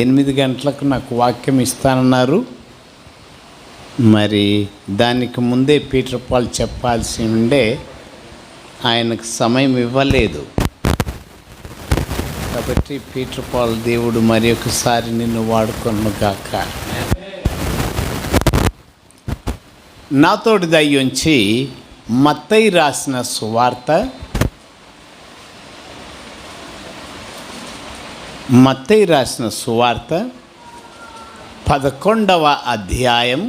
8 గంటలకు నాకు వాక్యం ఇస్తానన్నారు. మరి దానికి ముందే పీటర్ పాల్ చెప్పాల్సి ఉండే, ఆయనకు సమయం ఇవ్వలేదు. కాబట్టి పీటర్ పాల్ దేవుడు మరి ఒకసారి నిన్ను వాడుకొనుగాక. నాతోటి దయ్యుంచి మత్తయి రాసిన సువార్త, మత్తయి రాసిన సువార్త 11వ అధ్యాయం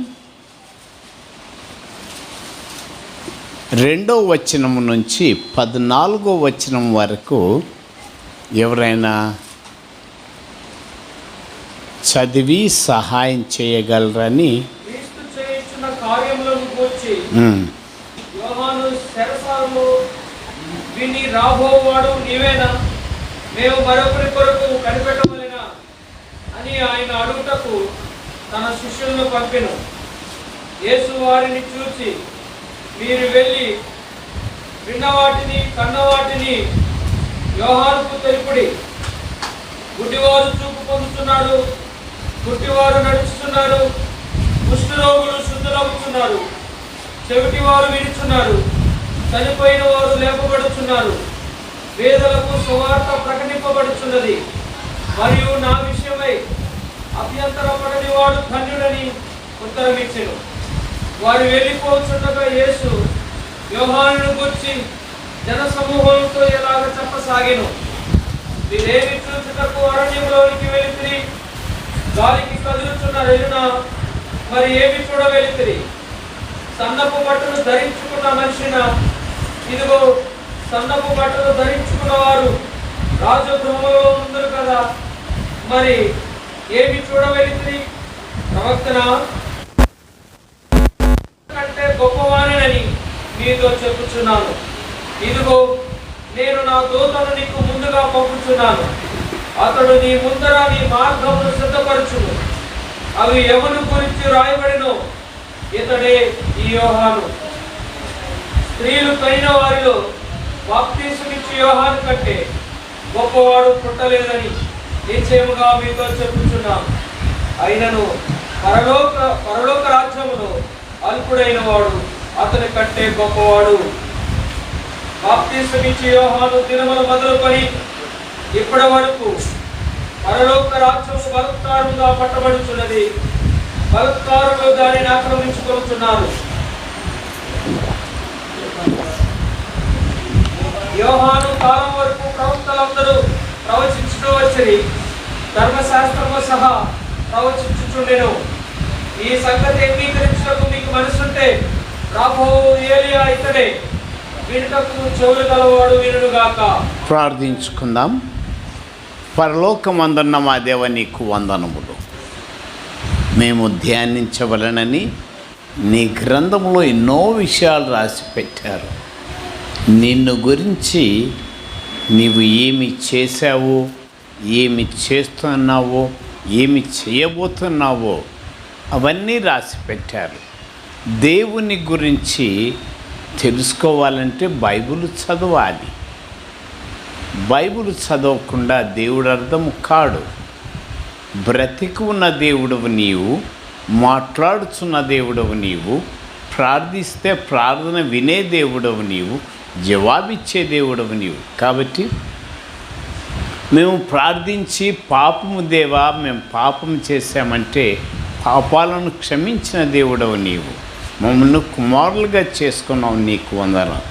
2వ వచనం నుంచి 14వ వచనం వరకు ఎవరైనా చదివి సహాయం చేయగలరని. మేము మరొకరి కొరకు కనిపెట్టవలెనా అని ఆయన అడుగుటకు తన శిష్యులను పంపెను. యేసు వారిని చూసి, మీరు వెళ్ళి విన్నవాటిని కన్నవాటిని యోహానుకు తెలుపుడి. గుడ్డివారు చూపు పొందుతున్నారు, గుడ్డివారు నడుచుతున్నారు, కుష్ఠరోగులు శుద్ధులవుతున్నారు, చెవిటివారు వినుచున్నారు, చనిపోయిన వారు లేపబడుచున్నారు, పేదలకు సువార్త ప్రకటింపబడుచున్నది, మరియు నా విషయమై అభ్యంతరపడని వాడు ధన్యుడని ఉత్తరమిచ్చెను. వారు వెళ్ళిపోతుండగా యేసు యోహానును గూర్చి జనసమూహంతో ఎలాగ చెప్పసాగెను. మీరేమి చూచుటకు అరణ్యంలోనికి వెళితిరి? గాలికి కదులుచున్న రెల్లున మరి ఏమి చూడ వెళితిరి? సన్నపు బట్టలు ధరించుకున్న మనిషిన? ఇదిగో, సన్నపు బట్టలు ధరించుకున్న వారు రాజగృహంలో ఉందరు కదా. మరి ఏమి చూడవెళితిరి? ప్రవక్తనా? కంటే గొప్పవాణినని మీతో చెప్పుచున్నాను. ఇదిగో, నేను నా దూతను నీకు ముందుగా పంపుచున్నాను. అతడు నీ ముందర నీ మార్గమును సిద్ధపరచును. అవి ఎవరి గురించి రాయబడినో ఇతడే ఈ యోహాను. స్త్రీలు కైన వారిలో బాప్తీసుమిచ్చు యోహాను కంటే గొప్పవాడు పుట్టలేదని నిశ్చయముగా మీతో చెప్పుచున్నాను. అయినను పరలోక రాజ్యములో అల్పుడైన వాడు అతని కంటే గొప్పవాడు. బాప్తీసుమిచ్చు యోహాను దినములు మొదలుకొని ఇప్పటి వరకు పరలోక రాజ్యము బలత్కారముగా పట్టబడుచున్నది, బలత్కారులు దానిని ఆక్రమించుకొనుచున్నారు. యోహాను కాలం వరకు ప్రవక్తలందరూ ప్రవచించుతూ వచ్చి ధర్మశాస్త్రము సహా ప్రవచించుచుండెను. ఈ సంగతి అంగీకరించుటకు మీకు మనసుంటే రాబో ఏలియా ఇతడే. వినుటకు చెవులు గలవాడు వినుగాక. ప్రార్థించుకుందాం. పరలోకమందున్న మా దేవ, నీకు వందనములు. మేము ధ్యానించవలనని నీ గ్రంథంలో ఎన్నో విషయాలు రాసి పెట్టారు. నిన్ను గురించి నీవు ఏమి చేశావో, ఏమి చేస్తున్నావో, ఏమి చేయబోతున్నావో అవన్నీ రాసి పెట్టారు. దేవుని గురించి తెలుసుకోవాలంటే బైబిల్ చదవాలి. బైబిల్ చదవకుండా దేవుడు అర్థము కాడు. బ్రతికి ఉన్న దేవుడవు నీవు, మాట్లాడుతున్న దేవుడవు నీవు, ప్రార్థిస్తే ప్రార్థన వినే దేవుడవు నీవు, జవాబిచ్చే దేవుడవు నీవు. కాబట్టి మేము ప్రార్థించి పాపము దేవా, మేము పాపం చేశామంటే పాపాలను క్షమించిన దేవుడవు నీవు, మమ్మల్ని కుమారులుగా చేసుకున్నావు, నీకు వందనం.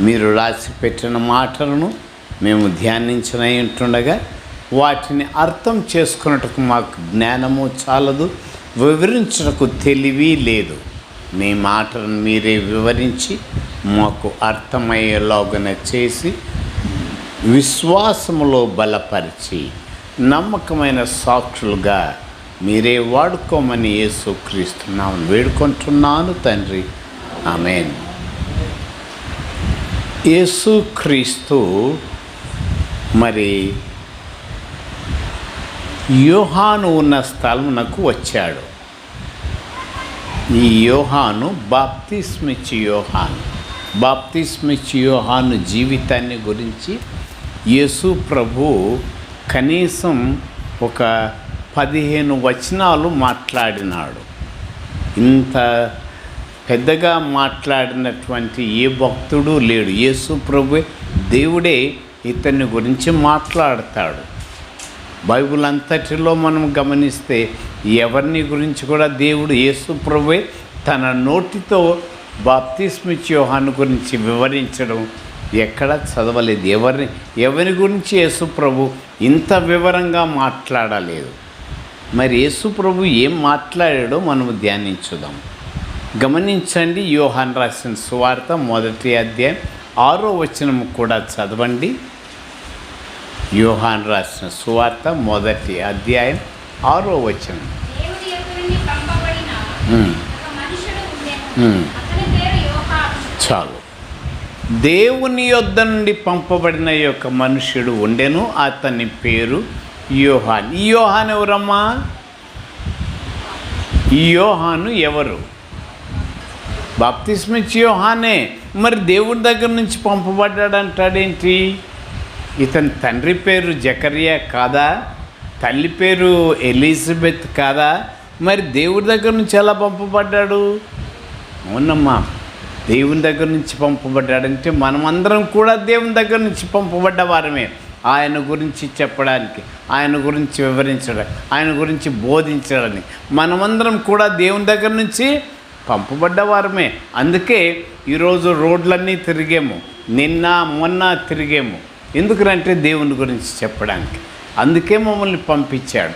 మీరు రాసి పెట్టిన మాటలను మేము ధ్యానించనటుండగా వాటిని అర్థం చేసుకున్నట్టుకు మాకు జ్ఞానము చాలదు, వివరించుటకు తెలివి లేదు. మీ మాటలను మీరే వివరించి మాకు అర్థమయ్యేలాగున చేసి విశ్వాసములో బలపరిచి నమ్మకమైన సాక్షులుగా మీరే వాడుకోమని యేసుక్రీస్తు నామమున వేడుకుంటున్నాను తండ్రి, ఆమేన్. యేసుక్రీస్తు మరి యోహాను ఉన్న స్థలమునకు వచ్చాడు. ఈ యోహాను బాప్తిస్మిచ్చు యోహాను. బాప్తిస్మిచ్చు యోహాను జీవితాన్ని గురించి యేసు ప్రభు కనీసం ఒక 15 వచనాలు మాట్లాడినాడు. ఇంత పెద్దగా మాట్లాడినటువంటి ఏ భక్తుడు లేడు. యేసు ప్రభువే, దేవుడే ఇతన్ని గురించి మాట్లాడతాడు. బైబిల్ అంతటిలో మనం గమనిస్తే ఎవరిని గురించి కూడా దేవుడు, యేసు ప్రభువే తన నోటితో బాప్తిస్మిచ్చి యోహాను గురించి వివరించడం ఎక్కడ చదవలేదు. ఎవరి గురించి యేసు ప్రభు ఇంత వివరంగా మాట్లాడలేదు. మరి యేసు ప్రభు ఏం మాట్లాడాడో మనం ధ్యానించుదాం. గమనించండి, యోహాను రాసిన సువార్త 1వ అధ్యాయం 6వ వచనం కూడా చదవండి. యోహాను రాసిన సువార్త 1వ అధ్యాయం 6వ వచనం. చాలు. దేవుని యొద్ద నుండి పంపబడిన యొక్క మనుష్యుడు ఉండెను, అతని పేరు యోహాను. ఈ యోహాను ఎవరమ్మా? ఈ యోహాను ఎవరు? బాప్తిస్మిచ్చి యోహానే. మరి దేవుడి దగ్గర నుంచి పంపబడ్డాడు అంటాడేంటి? ఇతని తండ్రి పేరు జకరియా కాదా? తల్లి పేరు ఎలిజబెత్ కాదా? మరి దేవుడి దగ్గర నుంచి ఎలా పంపబడ్డాడు? అవునమ్మా, దేవుని దగ్గర నుంచి పంపబడ్డాడంటే మనమందరం కూడా దేవుని దగ్గర నుంచి పంపబడ్డ వారమే. ఆయన గురించి చెప్పడానికి, ఆయన గురించి వివరించడానికి, ఆయన గురించి బోధించడానికి మనమందరం కూడా దేవుని దగ్గర నుంచి పంపబడ్డ వారమే. అందుకే ఈరోజు రోడ్లన్నీ తిరిగాము, నిన్న మొన్న తిరిగాము. ఎందుకంటే దేవుని గురించి చెప్పడానికి. అందుకే మమ్మల్ని పంపించాడు.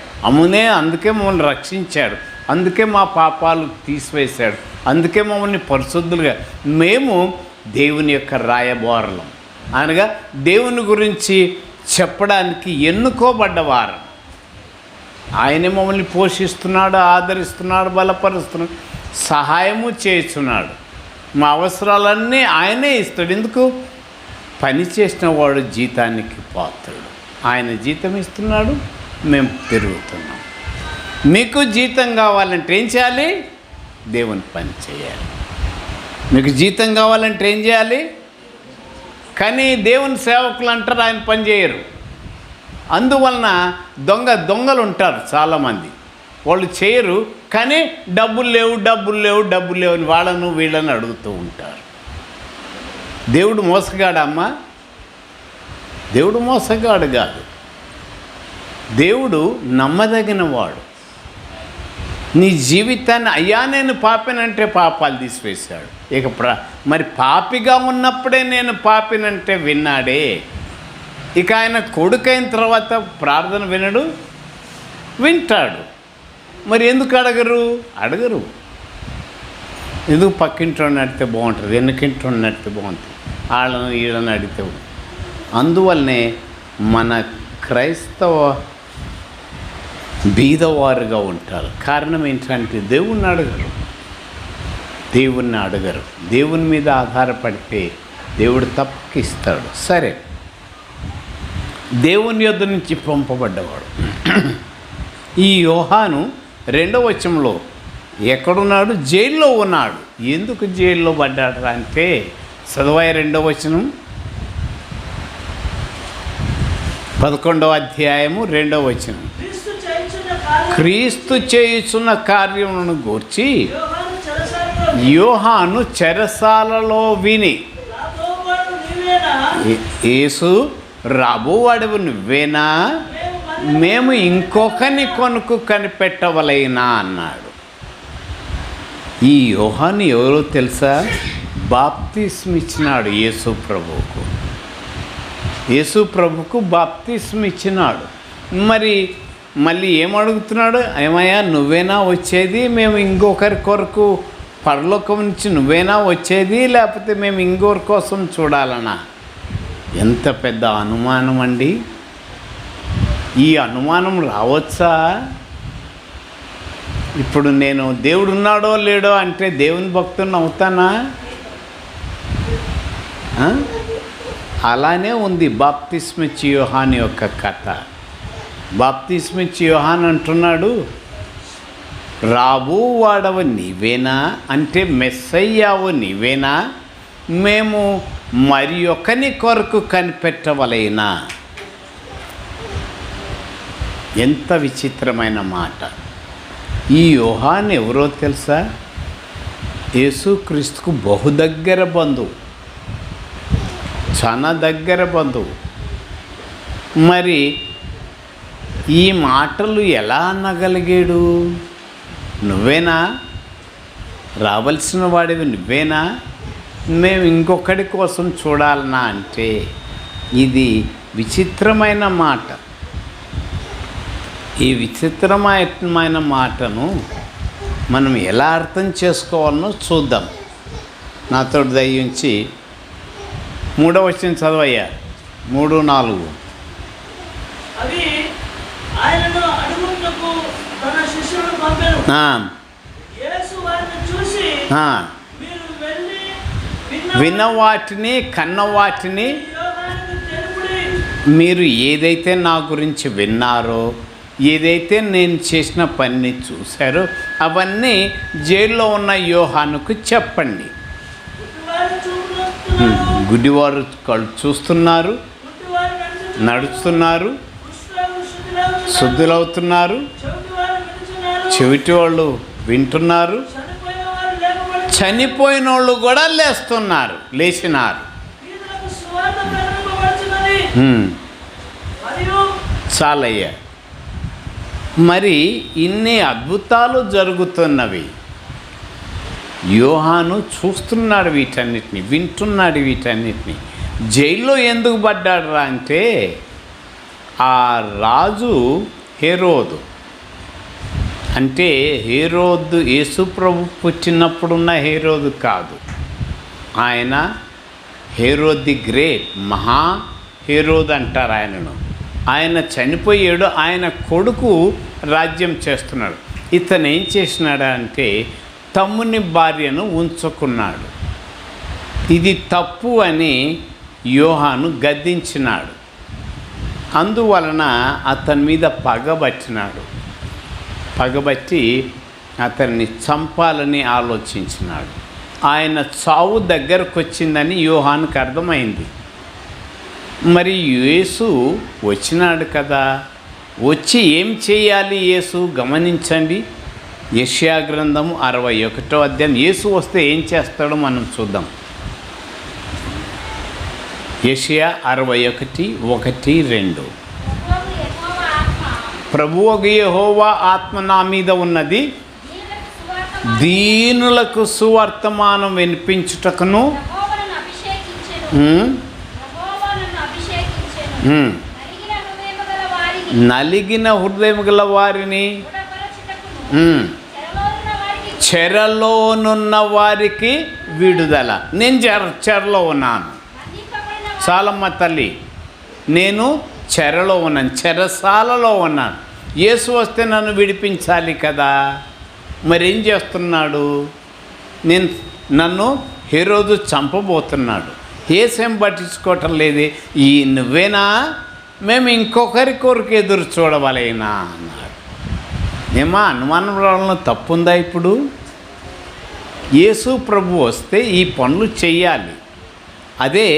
అందుకే మమ్మల్ని రక్షించాడు. అందుకే మా పాపాలు తీసివేశాడు. అందుకే మమ్మల్ని పరిశుద్ధులుగా, మేము దేవుని యొక్క రాయబారులం, అనగా దేవుని గురించి చెప్పడానికి ఎన్నుకోబడ్డవారు. ఆయనే మమ్మల్ని పోషిస్తున్నాడు, ఆదరిస్తున్నాడు, బలపరుస్తున్నాడు, సహాయము చేస్తున్నాడు. మా అవసరాలన్నీ ఆయనే ఇస్తాడు. ఎందుకు? పని చేసిన వాడు జీతానికి పాత్రుడు. ఆయన జీతం ఇస్తున్నాడు, మేము తిరుగుతున్నాం. మీకు జీతం కావాలంటే ఏం చేయాలి? దేవుని పని చేయాలి. మీకు జీతం కావాలంటే ఏం చేయాలి? కానీ దేవుని సేవకులు అంటారు ఆయన పని చేయరు. అందువలన దొంగలు ఉంటారు చాలామంది. వాళ్ళు చేయరు, కానీ డబ్బులు లేవు అని వాళ్ళను వీళ్ళని అడుగుతూ ఉంటారు. దేవుడు మోసగాడమ్మా? దేవుడు మోసగాడు కాదు. దేవుడు నమ్మదగిన వాడు. నీ జీవితాన్ని, అయ్యా నేను పాపినంటే పాపాలు తీసివేశాడు. ఇక మరి పాపిగా ఉన్నప్పుడే నేను పాపినంటే విన్నాడే. ఇక ఆయన కొడుకైన తర్వాత ప్రార్థన వింటాడు. మరి ఎందుకు అడగరు? ఎందుకు పక్కింట్లో నడితే బాగుంటుంది, వెనకింట్లో నడితే బాగుంటుంది, వీళ్ళని అడిగితే. అందువల్లనే మన క్రైస్తవ బీదవారుగా ఉంటారు. కారణం ఏంటంటే దేవుణ్ణి అడగరు. దేవుని మీద ఆధారపడితే దేవుడు తప్పకిస్తాడు. సరే, దేవుని యొద్ద నుంచి పంపబడ్డవాడు ఈ యోహాను 2వ వచనంలో ఎక్కడున్నాడు? జైల్లో ఉన్నాడు. ఎందుకు జైల్లో పడ్డాడు అంటే, చదవాయి 2వ వచనం, 11వ అధ్యాయము 2వ వచనం. క్రీస్తు చేయుచున్న కార్యములను గూర్చి యోహాను చెరసాలలో విని, యేసు రాబోవాడవు నువ్వేనా? మేము ఇంకొకని కొనుక్కు కనిపెట్టవలైనా అన్నాడు. ఈ యోహాను ఎవరో తెలుసా? బాప్తిస్మ ఇచ్చినాడు యేసు ప్రభువుకు బాప్తిస్మ ఇచ్చినాడు. మళ్ళీ ఏమడుగుతున్నాడు? ఏమయ్యా నువ్వేనా వచ్చేది? మేము ఇంకొకరి కొరకు పరలోకం నుంచి నువ్వేనా వచ్చేది, లేకపోతే మేము ఇంకొకరి కోసం చూడాలనా? ఎంత పెద్ద అనుమానం అండి! ఈ అనుమానం రావచ్చా? ఇప్పుడు నేను దేవుడు ఉన్నాడో లేడో అంటే దేవుని భక్తుని అవుతానా? అలానే ఉంది బాప్తిస్మ ఇచ్చి యోహాను యొక్క కథ. బాప్తిస్మ ఇచ్చి యోహాను అంటున్నాడు, రాబోవాడవు నీవేనా అంటే మెస్సయ్యావు నీవేనా? మేము మరి ఒకని కొరకు కనిపెట్టవలైనా. ఎంత విచిత్రమైన మాట. ఈ యోహాను ఎవరో తెలుసా? యేసుక్రీస్తుకు బహు దగ్గర బంధువు, చాలా దగ్గర బంధువు. మరి ఈ మాటలు ఎలా అనగలిగాడు? నువ్వేనా రావలసిన వాడివి? నువ్వేనా మేము ఇంకొకటి కోసం చూడాలనా అంటే ఇది విచిత్రమైన మాట. ఈ విచిత్రమైన మాటను మనం ఎలా అర్థం చేసుకోవాలనో చూద్దాం. నాతో దయించి 3వ వచనం చదవయ్యా. 3-4. అవి ఆయనను అడుగుటకు తన శిష్యులను పంపెను. యేసు వారిని చూసి, మీరు వెళ్ళి విన్న వాటిని కన్న వాటిని యోహానుకు తెలుపుడి. మీరు ఏదైతే నా గురించి విన్నారో, ఏదైతే నేను చేసిన పని చూశారో అవన్నీ జైల్లో ఉన్న యోహానుకు చెప్పండి. గుడ్డివారు చూస్తున్నారు, గుడ్డివారు కళ్ళు చూస్తున్నారు, గుడ్డివారు నడుస్తున్నారు, కుష్ఠరోగులు శుద్ధులవుతున్నారు, శుద్ధులవుతున్నారు, చెవిటివారు వినుచున్నారు, చెవిటి వాళ్ళు వింటున్నారు, చనిపోయిన వారు లేపబడి చనిపోయిన వాళ్ళు కూడా లేచినారు. వీధులకు సువార్త ప్రకటింపబడుచున్నది. మరియు చాలయ్యా. మరి ఇన్ని అద్భుతాలు జరుగుతున్నవి. యోహాను చూస్తున్నాడు వీటన్నిటిని, వింటున్నాడు వీటన్నిటిని. జైల్లో ఎందుకు పడ్డాడు అంటే ఆ రాజు హేరోదు, అంటే హేరోదు యేసుప్రభు పుట్టినప్పుడున్న హేరోదు కాదు. ఆయన హేరోద్ ది గ్రేట్, మహా హేరోదు అంటారు ఆయనను. ఆయన చనిపోయాడు, ఆయన కొడుకు రాజ్యం చేస్తున్నాడు. ఇతను ఏం చేసినాడు అంటే తమ్ముని భార్యను ఉంచుకున్నాడు. ఇది తప్పు అని యోహాను గద్దించినాడు. అందువలన అతని మీద పగబట్టి అతన్ని చంపాలని ఆలోచించినాడు. ఆయన చావు దగ్గరకు వచ్చిందని యోహానుకు అర్థమైంది. మరి యేసు వచ్చినాడు కదా, వచ్చి ఏం చేయాలి యేసు? గమనించండి. యెషయా గ్రంథము 61వ అధ్యాయం. యేసు వస్తే ఏం చేస్తాడో మనం చూద్దాం. యెషయా 61:1-2. ప్రభువగు యెహోవా ఆత్మ నా మీద ఉన్నది, దీనులకు సువర్తమానం వినిపించుటకును, నలిగిన హృదయం గల వారిని, చెరలోనున్న వారికి విడుదల. నేను చెరలో ఉన్నాను. చాలమ్మ తల్లి, నేను చెరలో ఉన్నాను, చెరసాలలో ఉన్నాను. యేసు వస్తే నన్ను విడిపించాలి కదా. మరేం చేస్తున్నాడు? నన్ను హేరోదు చంపబోతున్నాడు. యేసేం పట్టించుకోవటం లేదే. ఈ నువ్వేనా? మేము ఇంకొకరి కొరకు ఎదురు చూడవలేనా అన్నాడు. ఏమా అనుమానం రావడంలో తప్పుందా? ఇప్పుడు యేసు ప్రభు వస్తే ఈ పనులు చెయ్యాలి. అదే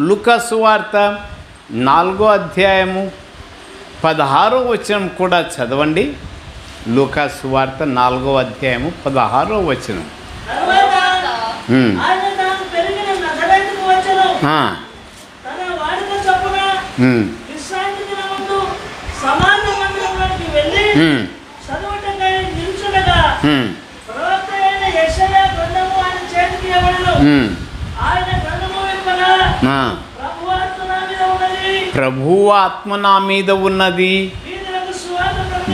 లూకా సువార్త 4వ అధ్యాయము 16వ వచనం కూడా చదవండి. లూకా సువార్త 4వ అధ్యాయము 16వ వచనం. ఆయన తాను పెరిగిన నజరేతుకు వచ్చెను. తన వాడిక చొప్పున విశ్రాంతి దినమందు సమాజ మందిరంలోకి వెళ్ళి చదువుటకై నిలుచుండగా ప్రవక్త అయిన యెషయా గ్రంథము ఆయన చేతికి ఇవ్వబడెను. ఆయన గ్రంథము విప్పగా ప్రభువు ఆత్మ నా మీద ఉన్నది,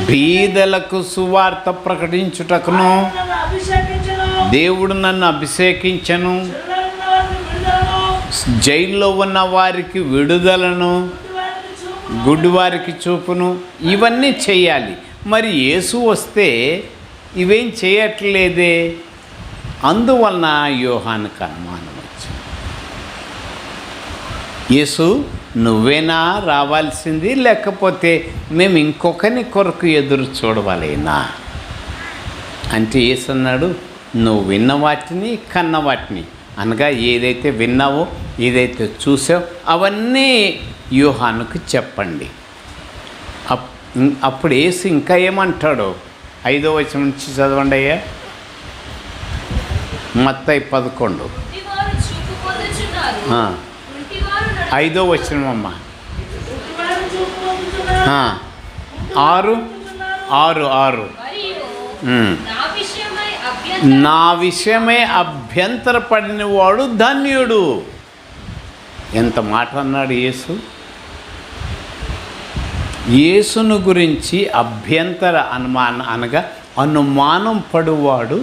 బీదలకు సువార్త ప్రకటించుటకును దేవుడు నన్ను అభిషేకించెను, జైల్లో ఉన్న వారికి విడుదలను, గుడ్డివారికి చూపును. ఇవన్నీ చేయాలి. మరి యేసు వస్తే ఇవేం చేయట్లేదే. అందువలన యోహానుకు అనుమానం వచ్చింది. యేసు నువ్వేనా రావాల్సింది, లేకపోతే మేము ఇంకొకరి కొరకు ఎదురు చూడవాలేనా అంటే యేసు అన్నాడు, నువ్వు విన్న వాటిని కన్న వాటిని, అనగా ఏదైతే విన్నావో ఏదైతే చూసావో అవన్నీ యోహానుకు చెప్పండి. అప్పుడు యేసు ఇంకా ఏమంటాడు? 5వ వచనం నుంచి చదవండి అయ్యా. మత్తయి 11 గుడ్డివారు చూపు పొందుచున్నారు, ఆ, కుంటివారు 5వ వచనం అమ్మ. గుడ్డివారు చూపు పొందుతున్నారు, 6 మరియు ఉమ్. నా విషయమై అభ్యంతరపడిన వాడు ధన్యుడు. ఎంత మాట అన్నాడు యేసు. యేసును గురించి అభ్యంతర అనగా అనుమానం పడువాడు,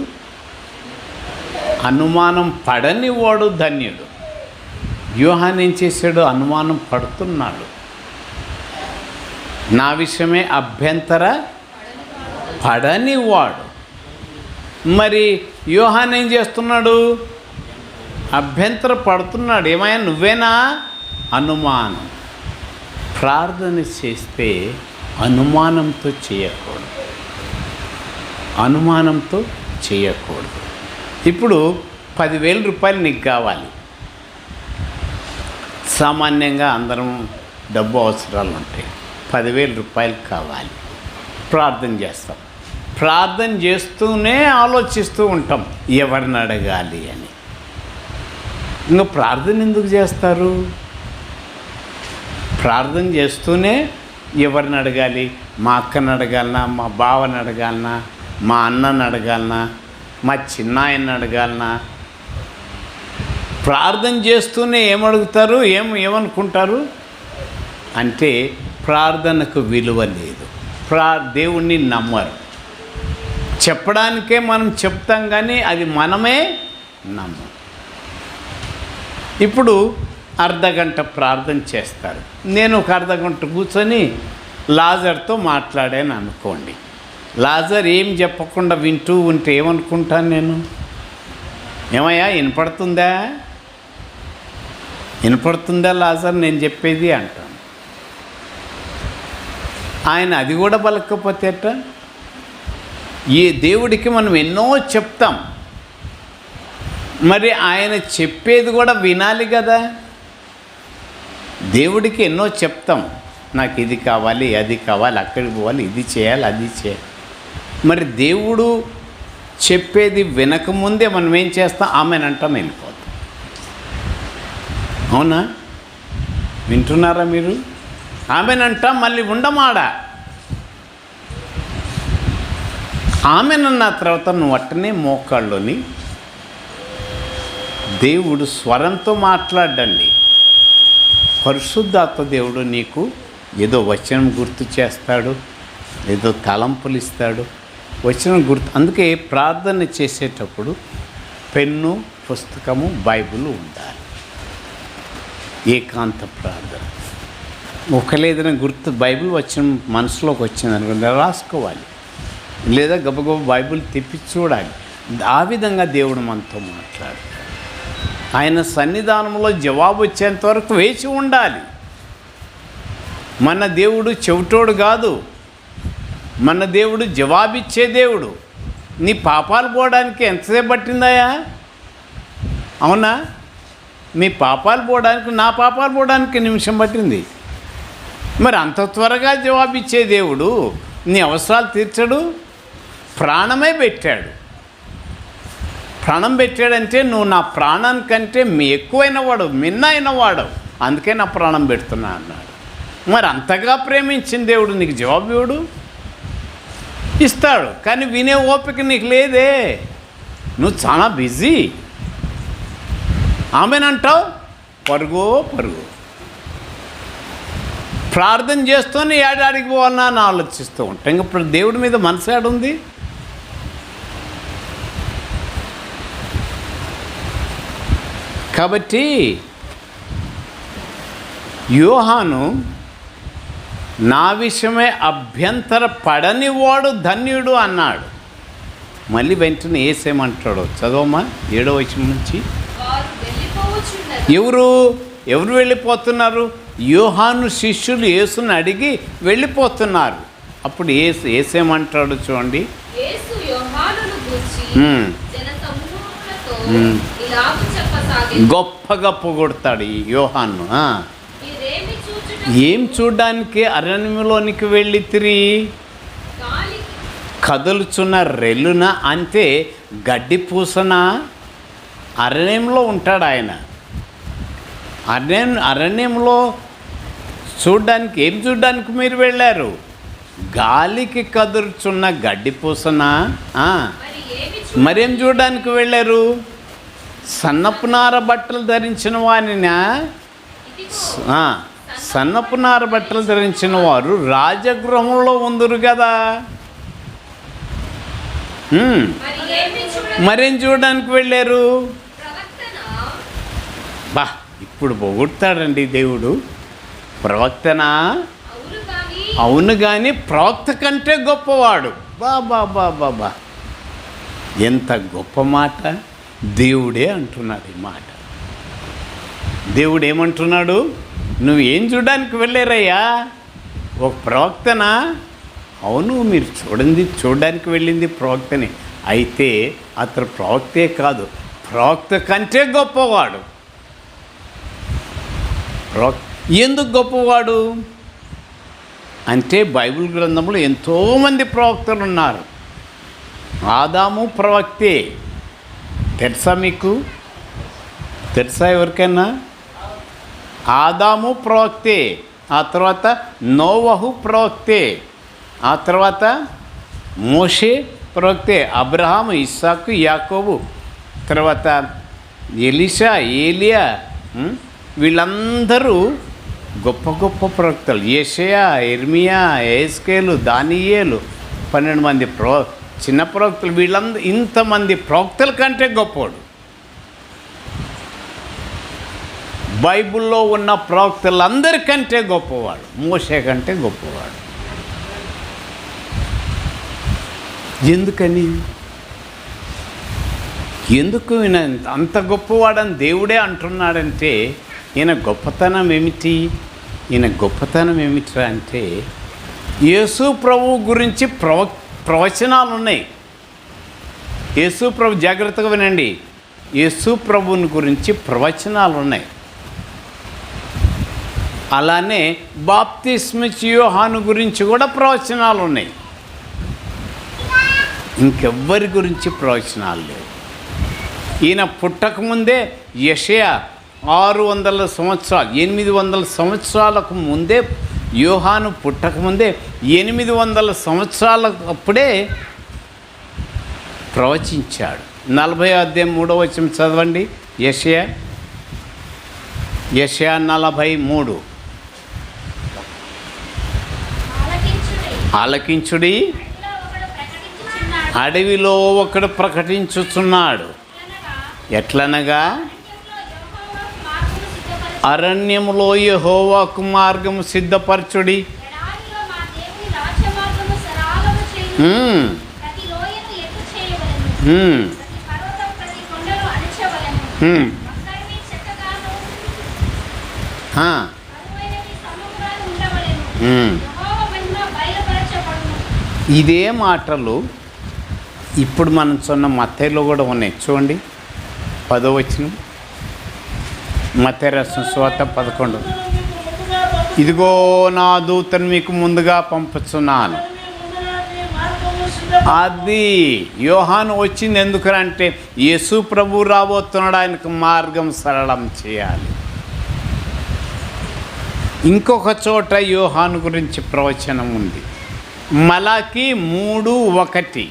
అనుమానం పడని వాడు ధన్యుడు. యోహాను ఏం చేశాడు? అనుమానం పడుతున్నాడు. నా విషయమే అభ్యంతర పడని వాడు. మరి యోహాను ఏం చేస్తున్నాడు? అభ్యంతర పడుతున్నాడు. ఏమయ్యా నువ్వేనా? అనుమానం. ప్రార్థన చేస్తే అనుమానంతో చేయకూడదు, అనుమానంతో చేయకూడదు. ఇప్పుడు 10,000 రూపాయలు నీకు కావాలి. సామాన్యంగా అందరం డబ్బు అవసరాలు ఉంటాయి. 10,000 రూపాయలు కావాలి. ప్రార్థన చేస్తాం. ప్రార్థన చేస్తూనే ఆలోచిస్తూ ఉంటాం ఎవరిని అడగాలి అని. ఇంకా ప్రార్థన ఎందుకు చేస్తారు? ప్రార్థన చేస్తూనే ఎవరిని అడగాలి? మా అక్కని అడగాలనా, మా బావని అడగాలనా, మా అన్నని అడగాలనా, మా చిన్నాయన్ని అడగాలనా? ప్రార్థన చేస్తూనే ఏమడుగుతారు? ఏమనుకుంటారు అంటే ప్రార్థనకు విలువ లేదు, దేవుణ్ణి నమ్మరు. చెప్పడానికే మనం చెప్తాం కానీ అది మనమే నమ్మం. ఇప్పుడు అర్ధగంట ప్రార్థన చేస్తారు. నేను ఒక అర్ధగంట కూర్చొని లాజర్తో మాట్లాడాను అనుకోండి. లాజర్ ఏం చెప్పకుండా వింటూ ఉంటే ఏమనుకుంటాను నేను? ఏమయ్యా వినపడుతుందా లాజర్ నేను చెప్పేది అంటాను. ఆయన అది కూడా పలకపోతే ఎట్ట? ఈ దేవుడికి మనం ఎన్నో చెప్తాం, మరి ఆయన చెప్పేది కూడా వినాలి కదా. దేవుడికి ఎన్నో చెప్తాం, నాకు ఇది కావాలి, అది కావాలి, అక్కడికి పోవాలి, ఇది చేయాలి, అది చేయాలి. మరి దేవుడు చెప్పేది వినకముందే మనం ఏం చేస్తాం? ఆమెనంటాం, వెళ్ళిపోతాం. అవునా? వింటున్నారా మీరు? ఆమెనంటాం, మళ్ళీ ఉండమాడ. ఆమెనన్న తర్వాత నువ్వు అట్టనే మోకాళ్ళుని దేవుడు స్వరంతో మాట్లాడండి. పరిశుద్ధాత్మ దేవుడు నీకు ఏదో వచనం గుర్తు చేస్తాడు, ఏదో తలంపులు ఇస్తాడు, వచనం గుర్తు. అందుకే ప్రార్థన చేసేటప్పుడు పెన్ను, పుస్తకము, బైబిల్ ఉండాలి. ఏకాంత ప్రార్థన. ఒకలేదైనా గుర్తు బైబిల్ వచ్చిన మనసులోకి వచ్చింది అనుకుంటే రాసుకోవాలి, లేదా గబగబ బైబిల్ తిప్పి చూడాలి. ఆ విధంగా దేవుడు మనతో మాట్లాడు. ఆయన సన్నిధానంలో జవాబు వచ్చేంత వరకు వేచి ఉండాలి. మన దేవుడు చెవిటోడు కాదు, మన దేవుడు జవాబిచ్చే దేవుడు. నీ పాపాలు పోవడానికి ఎంతసేపు పట్టిందాయా? అవునా? మీ పాపాలు పోవడానికి, నా పాపాలు పోవడానికి నిమిషం పట్టింది. మరి అంత త్వరగా జవాబిచ్చే దేవుడు నీ అవసరాలు తీర్చడు, ప్రాణమే పెట్టాడు. ప్రాణం పెట్టాడంటే నువ్వు నా ప్రాణానికంటే ఎక్కువైన వాడు, మిన్న అయిన వాడు, అందుకే నా ప్రాణం పెడుతున్నా అన్నాడు. మరి అంతగా ప్రేమించిన దేవుడు నీకు జవాబు ఇవ్వడు? ఇస్తాడు, కానీ వినే ఓపిక నీకు లేదే. నువ్వు చాలా బిజీ. ఆమెనంటావు, పరుగు. ప్రార్థన చేస్తూనే ఏడాడికి పోవాలన్నా అని ఆలోచిస్తూ ఉంటాం. ఇంకా ఇప్పుడు దేవుడి మీద మనసు ఏడుంది? కాబట్టి యోహాను నా విషయమే అభ్యంతర పడని వాడు ధన్యుడు అన్నాడు. మళ్ళీ వెంటనే ఏసేమంటాడు? చదవమ్మా 7వ వచనం నుంచి. ఎవరు వెళ్ళిపోతున్నారు? యోహాను శిష్యులు యేసుని అడిగి వెళ్ళిపోతున్నారు. అప్పుడు ఏసేమంటాడు చూడండి. గొప్పగా పొగుడతాడు ఈ యోహాను. ఏం చూడ్డానికి అరణ్యంలోనికి వెళ్ళి తిరిగి గాలికి కదులుచున్న రెల్లున అంటే గడ్డి పూసన అరణ్యంలో ఉంటాడు ఆయన. అరణ్యంలో చూడ్డానికి ఏం చూడ్డానికి మీరు వెళ్ళారు? గాలికి కదులుచున్న గడ్డి పూసన. మరి ఏమి మరేం చూడడానికి వెళ్ళారు? సన్నపు నార బట్టలు ధరించిన వారినా? ఇదిగో సన్నపు నార బట్టలు ధరించిన వారు రాజగృహంలో ఉందరు కదా. మరేం చూడడానికి వెళ్ళారు? ప్రవక్తన బా, ఇప్పుడు పొగుడతాడండి దేవుడు. ప్రవక్తన అవును కానీ అవును కానీ ప్రవక్త కంటే గొప్పవాడు. బా బా బా బా బా, ఎంత గొప్ప మాట! దేవుడే అంటున్నాడు ఈ మాట. దేవుడు ఏమంటున్నాడు? నువ్వు ఏం చూడడానికి వెళ్ళారయ్యా? ఒక ప్రవక్తనా? అవును, మీరు చూడడానికి వెళ్ళింది ప్రవక్తని. అయితే అతను ప్రవక్తే కాదు, ప్రవక్త కంటే గొప్పవాడు. ఎందుకు గొప్పవాడు అంటే బైబిల్ గ్రంథంలో ఎంతోమంది ప్రవక్తలు ఉన్నారు. ఆదాము ప్రవక్తే, తెలుసా మీకు? తెలుసా ఎవరికైనా? ఆదాము ప్రవక్తే, ఆ తర్వాత నోవహు ప్రవక్తే, ఆ తర్వాత మోషే ప్రవక్తే, అబ్రహాము, ఇస్సాకు, యాకోబు, తర్వాత ఎలీషా, ఏలియా, వీళ్ళందరూ గొప్ప గొప్ప ప్రవక్తలు. యెషయా, ఇర్మియా, ఎహెజ్కేలు, దానియేలు, 12 మంది చిన్న ప్రవక్తలు. వీళ్ళందరూ ఇంతమంది ప్రవక్తల కంటే గొప్పవాడు. బైబిల్లో ఉన్న ప్రవక్తలందరికంటే గొప్పవాడు. మోషే కంటే గొప్పవాడు. ఎందుకు ఈయన అంత గొప్పవాడని దేవుడే అంటున్నాడంటే ఈయన గొప్పతనం ఏమిటి? ఈయన గొప్పతనం ఏమిటి అంటే యేసు ప్రభువు గురించి ప్రవచనాలు ఉన్నాయి. యేసు ప్రభు, జాగ్రత్తగా వినండి, యేసు ప్రభువుని గురించి ప్రవచనాలు ఉన్నాయి. అలానే బాప్తిస్మిచ్చి యోహాను గురించి కూడా ప్రవచనాలు ఉన్నాయి. ఇంకెవ్వరి గురించి ప్రవచనాలు లేవు. ఈయన పుట్టకముందే యెషయా 600 సంవత్సరాలు, 800 సంవత్సరాలకు ముందే, యోహాను పుట్టకముందే 800 సంవత్సరాల అప్పుడే ప్రవచించాడు. 40:3 చదవండి. యెషయా 40:3. ఆలకించుడి, అడవిలో ఒకడు ప్రకటించుచున్నాడు. ఎట్లనగా అరణ్యములో యెహోవాకు మార్గము సిద్ధపరచుడి. ఇదే మాటలు ఇప్పుడు మనం சொన్న మత్తయిలో కూడా ఉన్నాయి. చూడండి 10వ వచనం, మత్తయి రాసిన సువార్త 11. ఇదిగో నా దూతను మీకు ముందుగా పంపుచున్నాను. అది యోహాను వచ్చింది ఎందుకంటే యేసు ప్రభు రాబోతున్నాడు, ఆయనకు మార్గం సరళం చేయాలి. ఇంకొక చోట యోహాను గురించి ప్రవచనం ఉంది. మలాకి 3:1.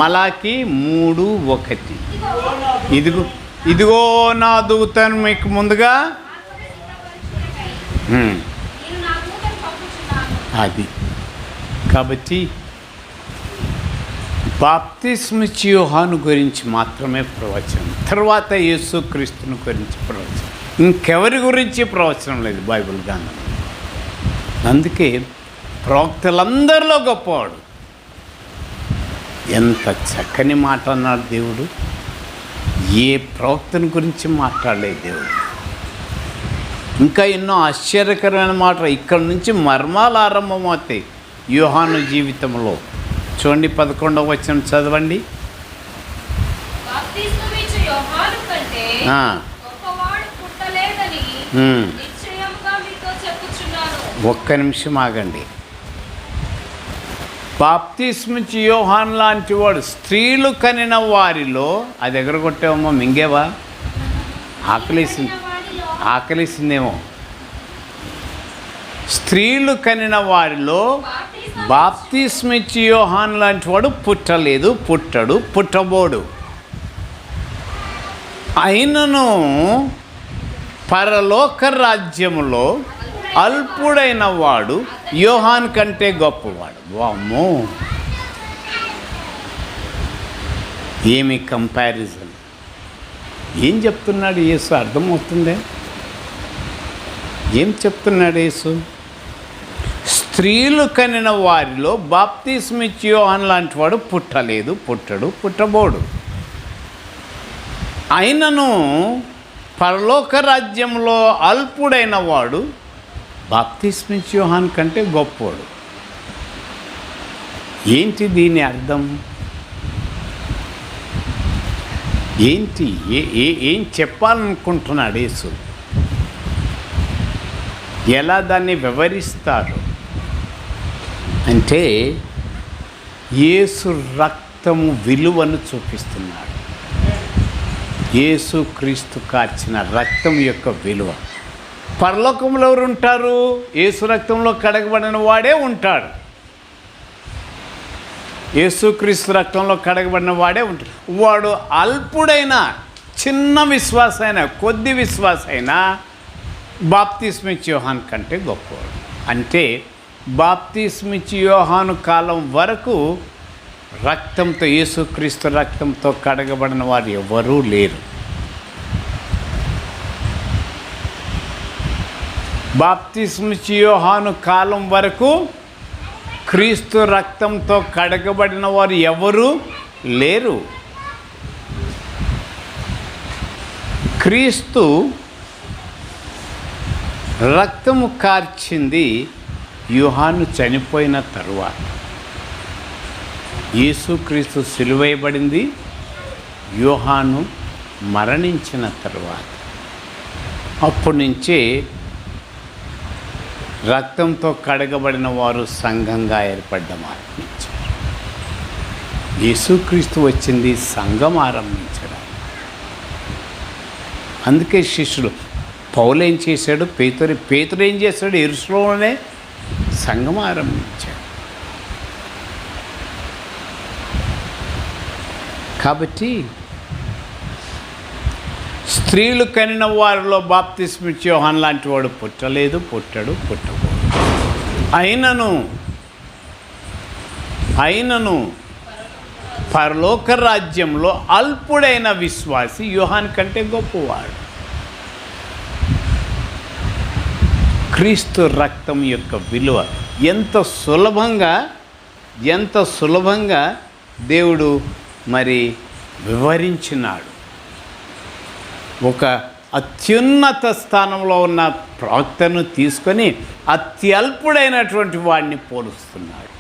మలాకి 3:1. ఇదిగో నా దూతను మీకు ముందుగా. అది కాబట్టి బాప్తిస్మిచ్చి యోహాను గురించి మాత్రమే ప్రవచనం. తర్వాత యేసుక్రీస్తుని గురించి ప్రవచనం. ఇంకెవరి గురించి ప్రవచనం లేదు బైబిల్ గ్రంథంలో. అందుకే ప్రవక్తలందరిలో గొప్పవాడు. ఎంత చక్కని మాట అన్నాడు దేవుడు. ఏ ప్రవక్తని గురించి మాట్లాడలేదు దేవుడు. ఇంకా ఎన్నో ఆశ్చర్యకరమైన మాటలు ఇక్కడ నుంచి మర్మాలు ఆరంభమవుతాయి యోహాను జీవితంలో. చూడండి 11వ వచనం చదవండి. బాప్తిస్మమిచ్చు యోహాను కంటే గొప్పవాడు పుట్టలేదని నిశ్చయముగా మీతో ఒక్క నిమిషం ఆగండి. బాప్తిస్మిచ్చి యోహాన్ లాంటి వాడు స్త్రీలు కనిన వారిలో, అది ఎగరగొట్టావమ్మా, మింగేవా? ఆకలేసిందేమో. స్త్రీలు కనిన వారిలో బాప్తిస్మిచ్చి యోహాన్ లాంటి వాడు పుట్టలేదు, పుట్టడు, పుట్టబోడు. అయినను పరలోక రాజ్యములో అల్పుడైన వాడు యోహాన్ కంటే గొప్పవాడు. వామ్మో, ఏమి కంపారిజన్! ఏం చెప్తున్నాడు యేసు? అర్థమవుతుందే? ఏం చెప్తున్నాడు యేసు? స్త్రీలు కనిన వారిలో బాప్తిస్మిచ్చి యోహాన్ లాంటి వాడు పుట్టలేదు, పుట్టడు, పుట్టబోడు. అయినను పరలోక రాజ్యంలో అల్పుడైన వాడు బాప్తిస్మిచ్చి యోహాన్ కంటే గొప్పవాడు. ఏంటి దీని అర్థం? ఏంటి? ఏం చెప్పాలనుకుంటున్నాడు యేసు? ఎలా దాన్ని వివరిస్తారు అంటే, యేసు రక్తము విలువను చూపిస్తున్నాడు. యేసు క్రీస్తు కార్చిన రక్తం యొక్క విలువ. పరలోకంలో ఎవరు ఉంటారు? యేసు రక్తంలో కడగబడిన వాడే ఉంటాడు. యేసుక్రీస్తు రక్తంలో కడగబడిన వాడే ఉంటాడు. వాడు అల్పుడైన, చిన్న విశ్వాసైన, కొద్ది విశ్వాసైనా బాప్తిస్మిచ్చి యోహాన్ కంటే గొప్పవాడు. అంటే బాప్తిస్మిచ్చి యోహాను కాలం వరకు రక్తంతో, యేసుక్రీస్తు రక్తంతో కడగబడిన వారు ఎవరూ లేరు. బాప్తిస్మిచ్చి యోహాను కాలం వరకు క్రీస్తు రక్తంతో కడగబడిన వారు ఎవరు లేరు. క్రీస్తు రక్తము కార్చింది యోహాను చనిపోయిన తరువాత. యేసుక్రీస్తు సిలువేయబడింది యోహాను మరణించిన తరువాత. అప్పటి నుంచే రక్తంతో కడగబడిన వారు సంఘంగా ఏర్పడ్డం ఆరంభించారు. యేసుక్రీస్తు వచ్చింది సంఘం ఆరంభించడం. అందుకే శిష్యులు, పౌలు ఏం చేశాడు? పేతురు ఏం చేశాడు? యెరూషలేములోనే సంఘం ఆరంభించాడు. కాబట్టి స్త్రీలు కనిన వారిలో బాప్తిస్మిచ్చి యోహాన్ లాంటి వాడు పుట్టలేదు, పుట్టడు, పుట్టబోడు. అయినను పరలోక రాజ్యంలో అల్పుడైన విశ్వాసి యోహాన్ కంటే గొప్పవాడు. క్రీస్తు రక్తం యొక్క విలువ ఎంత సులభంగా దేవుడు మరి వివరించినాడు. ఒక అత్యున్నత స్థానంలో ఉన్న ప్రవక్తను తీసుకొని అత్యల్పుడైనటువంటి వాడిని పోలుస్తున్నాడు.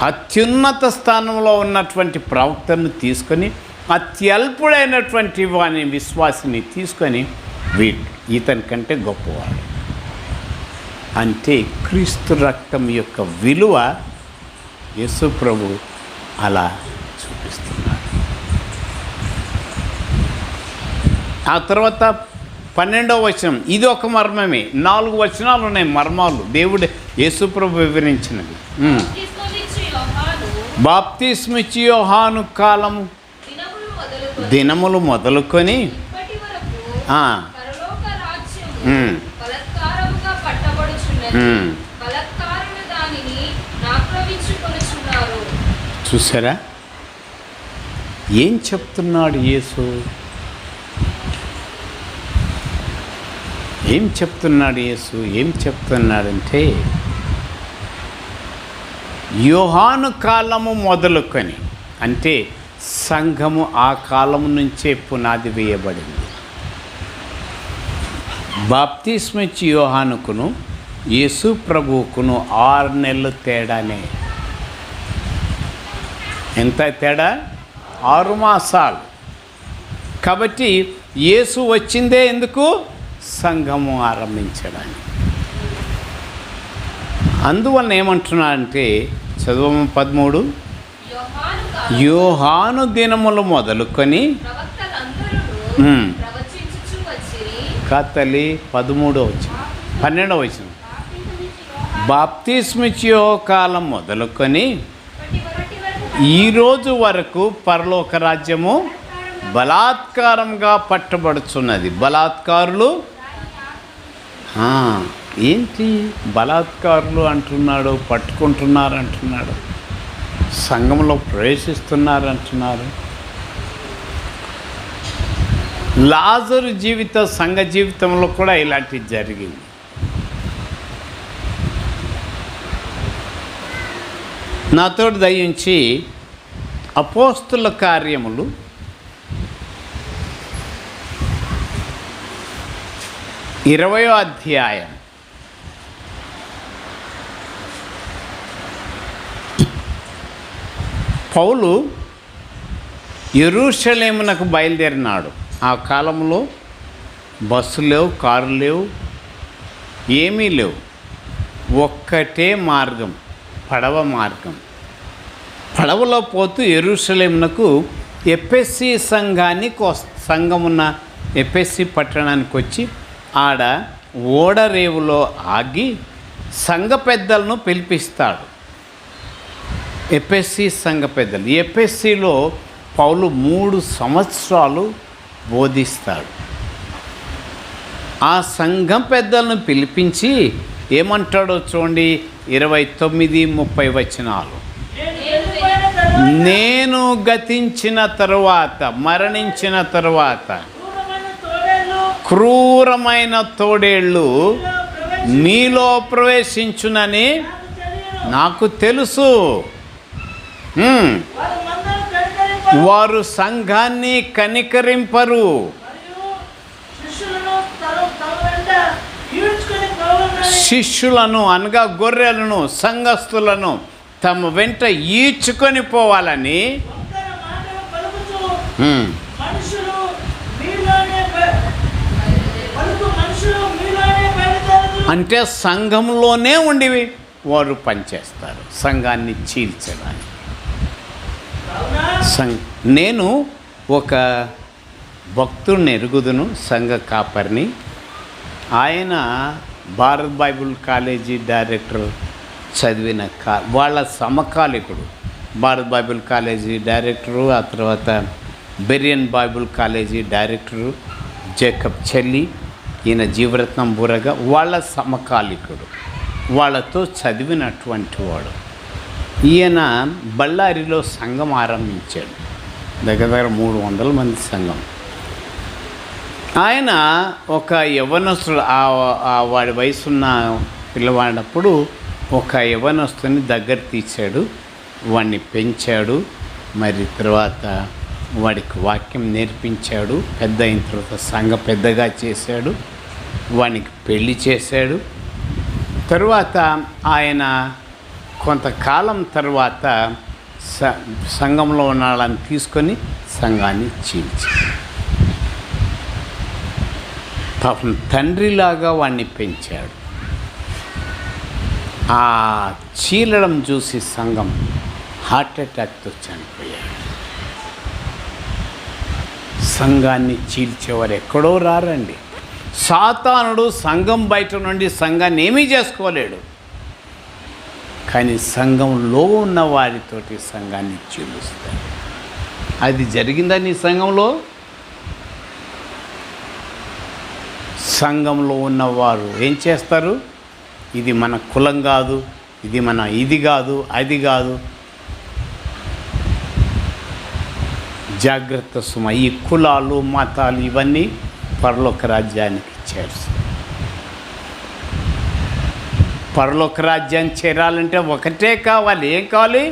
అత్యున్నత స్థానంలో ఉన్నటువంటి ప్రవక్తను తీసుకొని అత్యల్పుడైనటువంటి వాని విశ్వాసిని తీసుకొని ఇతని కంటే గొప్పవాడు. అంటే క్రీస్తు రక్తం యొక్క విలువ యేసు ప్రభు అలా చూపిస్తున్నాడు. ఆ తర్వాత 12వ వచనం, ఇది ఒక మర్మమే. 4 వచనాలు ఉన్నాయి మర్మాలు దేవుడు యేసు ప్రభు వివరించినవి. బాప్తిస్మిచ్చి యోహాను కాలము దినములు మొదలుకొని చూసారా ఏం చెప్తున్నాడు యేసు? ఏం చెప్తున్నాడంటే, యోహాను కాలము మొదలుకొని, అంటే సంఘము ఆ కాలము నుంచే పునాది వేయబడింది. బాప్తిస్మిచ్చి యోహానుకును యేసు ప్రభువుకును 6 నెలలు తేడానే. ఎంత తేడా? 6 మాసాలు. కాబట్టి యేసు వచ్చిందే ఎందుకు? సంఘము ఆరంభించడానికి. అందువలన ఏమంటున్నాడంటే చదువు 13 యోహాను కాలం యోహాను దినములు మొదలుకొని ప్రవక్తలందరూ ప్రవచించుచు వచ్చిరి. కతలి 13 వచ్చిన 12 వచ్చిన బాప్తిస్మిచ్చే కాలం మొదలుకొని ఈరోజు వరకు పరలోక రాజ్యము బలాత్కారంగా పట్టబడుచున్నది. బలాత్కారులు ఏంటి బలాత్కారులు అంటున్నాడు, పట్టుకుంటున్నారు అంటున్నాడు, సంఘంలో ప్రవేశిస్తున్నారు అంటున్నారు. లాజరు సంఘ జీవితంలో కూడా ఇలాంటిది జరిగింది. నాతో దయించి అపోస్తుల కార్యములు 20వ అధ్యాయం పౌలు యెరూషలేమునకు బయలుదేరినాడు. ఆ కాలంలో బస్సు లేవు, కారు లేవు, ఏమీ లేవు. ఒక్కటే మార్గం, పడవ మార్గం. పడవలో పోతూ యెరూషలేమునకు ఎఫెసీ సంఘమున్న ఎఫెసీ పట్టణానికి వచ్చి ఆడ ఓడరేవులో ఆగి సంఘ పెద్దలను పిలిపిస్తాడు. ఎఫెసీ సంఘ పెద్దలు. ఎఫెసీలో పౌలు 3 సంవత్సరాలు బోధిస్తాడు. ఆ సంఘం పెద్దలను పిలిపించి ఏమంటాడో చూడండి, 29-30 వచనాలు. నేను గతించిన తరువాత, మరణించిన తరువాత క్రూరమైన తోడేళ్ళు మీలో ప్రవేశించునని నాకు తెలుసు. వారు సంఘాన్ని కనికరింపరు, శిష్యులను అనగా గొర్రెలను, సంఘస్థులను తమ వెంట ఈడ్చుకొని పోవాలని అంటే సంఘంలోనే ఉండి వారు పనిచేస్తారు సంఘాన్ని చీల్చడానికి. నేను ఒక భక్తుడిని ఎరుగుదును, సంఘ కాపరిని. ఆయన భారత్ బైబిల్ కాలేజీ డైరెక్టర్ చదివిన వాళ్ళ సమకాలికుడు. భారత్ బైబిల్ కాలేజీ డైరెక్టరు, ఆ తర్వాత Berean Bible college director Jacob చెల్లి, ఈయన జీవరత్నం బురగ, వాళ్ళ సమకాలికుడు, వాళ్ళతో చదివినటువంటి వాడు. ఈయన బళ్ళారిలో సంఘం ఆరంభించాడు, దగ్గర 300 మంది సంఘం. ఆయన ఒక యవ్వనస్తుడు, వాడి వయసున్న పిల్లవాడినప్పుడు ఒక యవ్వనస్తుని దగ్గర తీశాడు, వాడిని పెంచాడు. మరి తర్వాత వాడికి వాక్యం నేర్పించాడు. పెద్ద అయిన తర్వాత సంఘ పెద్దగా చేశాడు, వానికి పెళ్లి చేశాడు. తరువాత ఆయన కొంతకాలం తర్వాత సంఘంలో ఉన్న వాళ్ళని తీసుకొని సంఘాన్ని చీల్చాడు. పాపం తండ్రిలాగా వాడిని పెంచాడు. ఆ చీలడం చూసి సంఘం హార్ట్ అటాక్తో చనిపోయాడు. సంఘాన్ని చీల్చేవారు ఎక్కడో రారండి. సాతానుడు సంఘం బయట నుండి సంఘాన్ని ఏమీ చేసుకోలేడు, కానీ సంఘంలో ఉన్న వారితోటి సంఘాన్ని చీలుస్తాడు. అది జరిగిందా నీ సంఘంలో? సంఘంలో ఉన్నవారు ఏం చేస్తారు? ఇది మన కులం కాదు, ఇది కాదు, అది కాదు. జాగ్రత్త సుమ. ఈ కులాలు, మతాలు ఇవన్నీ పరలోక రాజ్యానికి చేరుస్తాయి. పరలోక రాజ్యాన్ని చేరాలంటే ఒకటే కావాలి. ఏం కావాలి?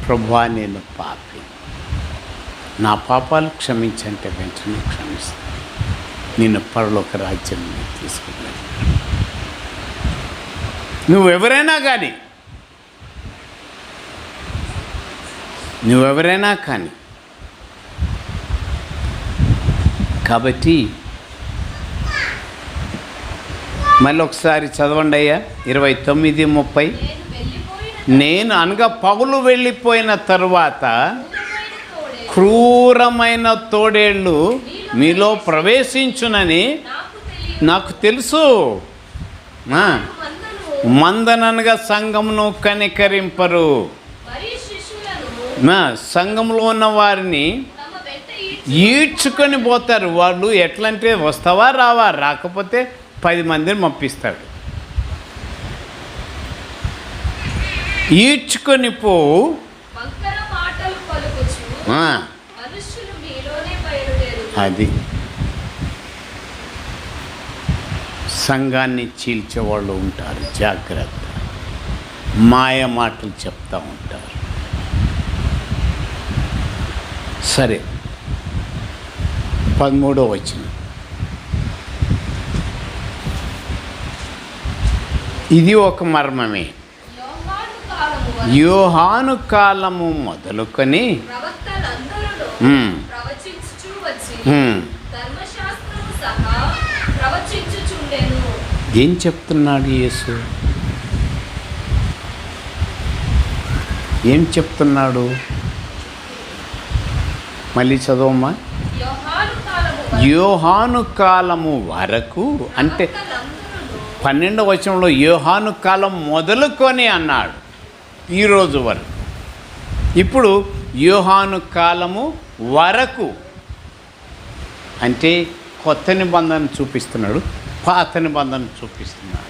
ప్రభువా, నేను పాపి, నా పాపాలు క్షమించంటే వెంటనే క్షమిస్తాను, నిన్ను పరలోక రాజ్యం తీసుకున్నాను. నువ్వెవరైనా కానీ కాబట్టి మళ్ళీ ఒకసారి చదవండి అయ్యా 29:30. నేను అనగా పౌలు వెళ్ళిపోయిన తరువాత క్రూరమైన తోడేళ్ళు మీలో ప్రవేశించునని నాకు తెలుసు. మందననగా సంఘమును కనికరింపరు. సంఘంలో ఉన్న వారిని ఈడ్చుకొని పోతారు. వాళ్ళు ఎట్లంటే వస్తావా రావా, రాకపోతే 10 మందిని పంపిస్తాడు. ఈడ్చుకొని పోవు. అది సంఘాన్ని చీల్చేవాళ్ళు ఉంటారు. జాగ్రత్త. మాయ మాటలు చెప్తూ ఉంటారు. సరే 13వ వచనం. ఇది ఒక మర్మమే. యోహాను కాలము మొదలుకొని ఏం చెప్తున్నాడు యేసు? ఏం చెప్తున్నాడు? మళ్ళీ చదవమ్మా. యోహాను కాలము వరకు అంటే 12వ వచనంలో యోహాను కాలం మొదలుకొని అన్నాడు, ఈరోజు వరకు. ఇప్పుడు యోహాను కాలము వరకు అంటే కొత్త నిబంధన చూపిస్తున్నాడు, పాత నిబంధన చూపిస్తున్నాడు.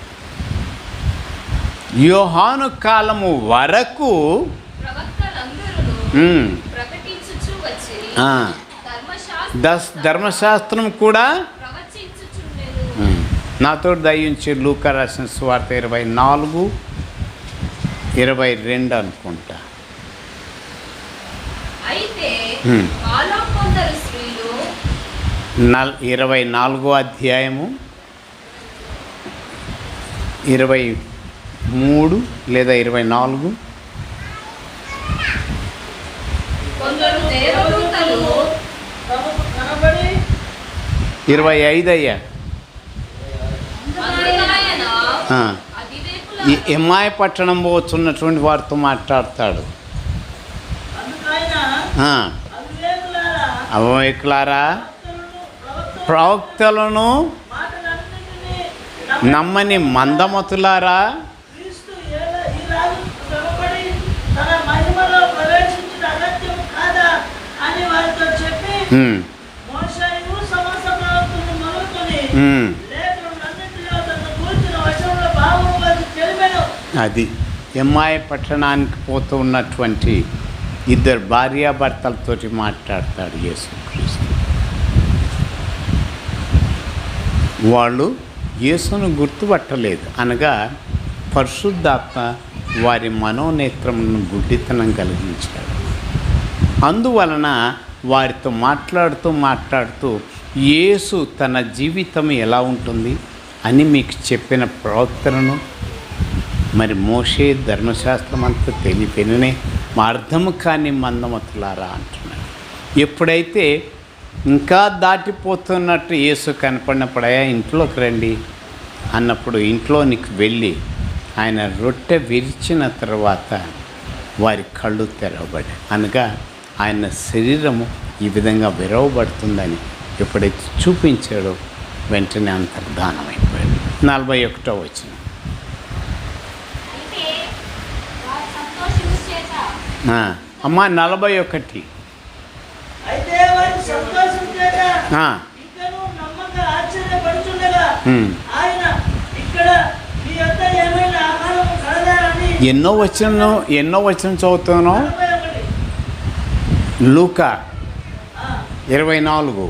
యోహాను కాలము వరకు ధర్మశాస్త్రం కూడా నాతో దయించి లూకా రాసిన సువార్త 24:22 అనుకుంటా. 24వ అధ్యాయము 23 లేదా 24. 25 అయ్యా. ఈ ఎమ్మాయి పట్టణం పోతున్నటువంటి వారితో మాట్లాడతాడు. అవివేకులారా, ప్రవక్తలను నమ్మని మందమతులారా, అది ఎమ్మాయి పట్టణానికి పోతూ ఉన్నటువంటి 2 భార్యాభర్తలతోటి మాట్లాడతాడు యేసుక్రీస్తు. వాళ్ళు యేసును గుర్తుపట్టలేదు అనగా పరిశుద్ధాత్మ వారి మనోనేత్రములను గుడ్డితనం కలిగించాడు. అందువలన వారితో మాట్లాడుతూ యేసు తన జీవితం ఎలా ఉంటుంది అని మీకు చెప్పిన ప్రవక్తలను, మరి మోషే ధర్మశాస్త్రం అంతా తెలిపిననే మా అర్థము కాని మందమతులారా అంటున్నాడు. ఎప్పుడైతే ఇంకా దాటిపోతున్నట్టు యేసు కనపడినప్పుడయా ఇంట్లోకి రండి అన్నప్పుడు ఇంట్లోనికి వెళ్ళి ఆయన రొట్టె విరిచిన తర్వాత వారి కళ్ళు తెరవబడి, అనగా ఆయన శరీరము ఈ విధంగా విరవబడుతుందని ఎప్పుడైతే చూపించాడో వెంటనే అంతర్ధానమైపోయాడు. 41వ వచనం. అమ్మా 41. ఎన్నో వచనం చదువుతున్నావు? లూకా 24.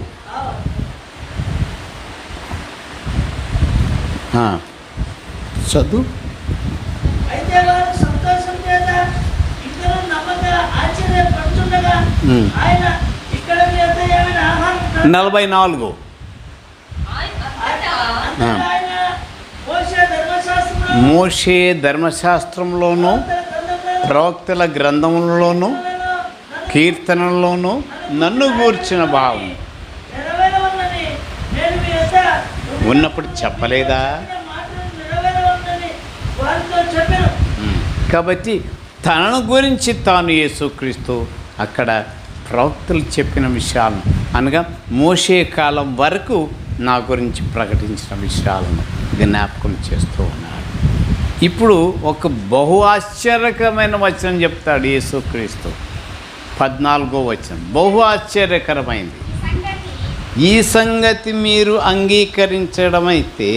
చదువు. అయితే వారు సంతోషం చేత ఇద్దరు నమ్మక ఆశ్చర్యపడుతుండగా ఆయన ఇక్కడ మీ వద్ద ఏమైనా ఆహారం 44. ఆయన మోషే ధర్మశాస్త్రంలోను ప్రవక్తల గ్రంథములలోను కీర్తనల్లోనూ నన్ను గూర్చిన భావం ఉన్నప్పుడు చెప్పలేదా? కాబట్టి తనను గురించి తాను యేసుక్రీస్తు అక్కడ ప్రవక్తలు చెప్పిన విషయాలను అనగా మోషే కాలం వరకు నా గురించి ప్రకటించిన విషయాలను జ్ఞాపకం చేస్తూ ఉన్నాడు. ఇప్పుడు ఒక బహు ఆశ్చర్యకరమైన వచనం చెప్తాడు యేసుక్రీస్తు. 14వ వచనం బహు ఆశ్చర్యకరమైంది. ఈ సంగతి మీరు అంగీకరించడమైతే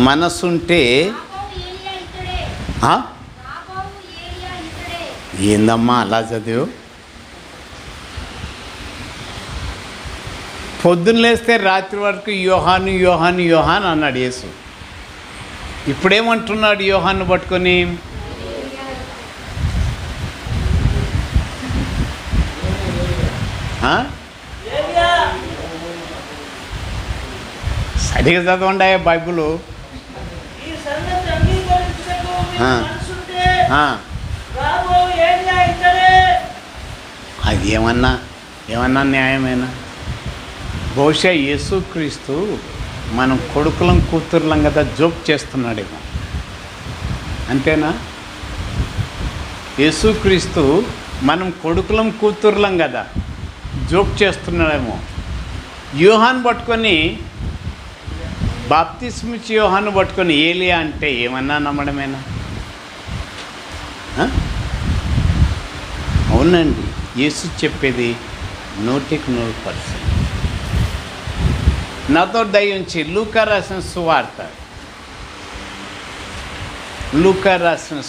మనసుంటే ఏందమ్మా అలా చదివు? పొద్దున్న లేస్తే రాత్రి వరకు యోహాను యోహాను యోహాన్ అన్నాడు యేసు. ఇప్పుడేమంటున్నాడు యోహాను పట్టుకొని? సరిగా చదవండి బైబుల్. ఈ సంగతి అంగీకరించుటకు మీకు మనసుంటే రాబో ఏలియా ఇతడే. అది ఏమన్నా న్యాయమేనా? బహుశా యేసుక్రీస్తు మనం కొడుకులం కూతుర్లం కదా జోక్ చేస్తున్నాడేమో. అంతేనా? యేసుక్రీస్తు మనం కొడుకులం కూతుర్లం కదా జోక్ చేస్తున్నాడేమో. యోహాను పట్టుకొని బాప్తిస్మిచ్చి యోహాను పట్టుకొని ఏలియా అంటే ఏమన్నా నమ్మడమేనా? అవునండి, యేసు చెప్పేది 100%. నాతో దయించి లూకా రాసిన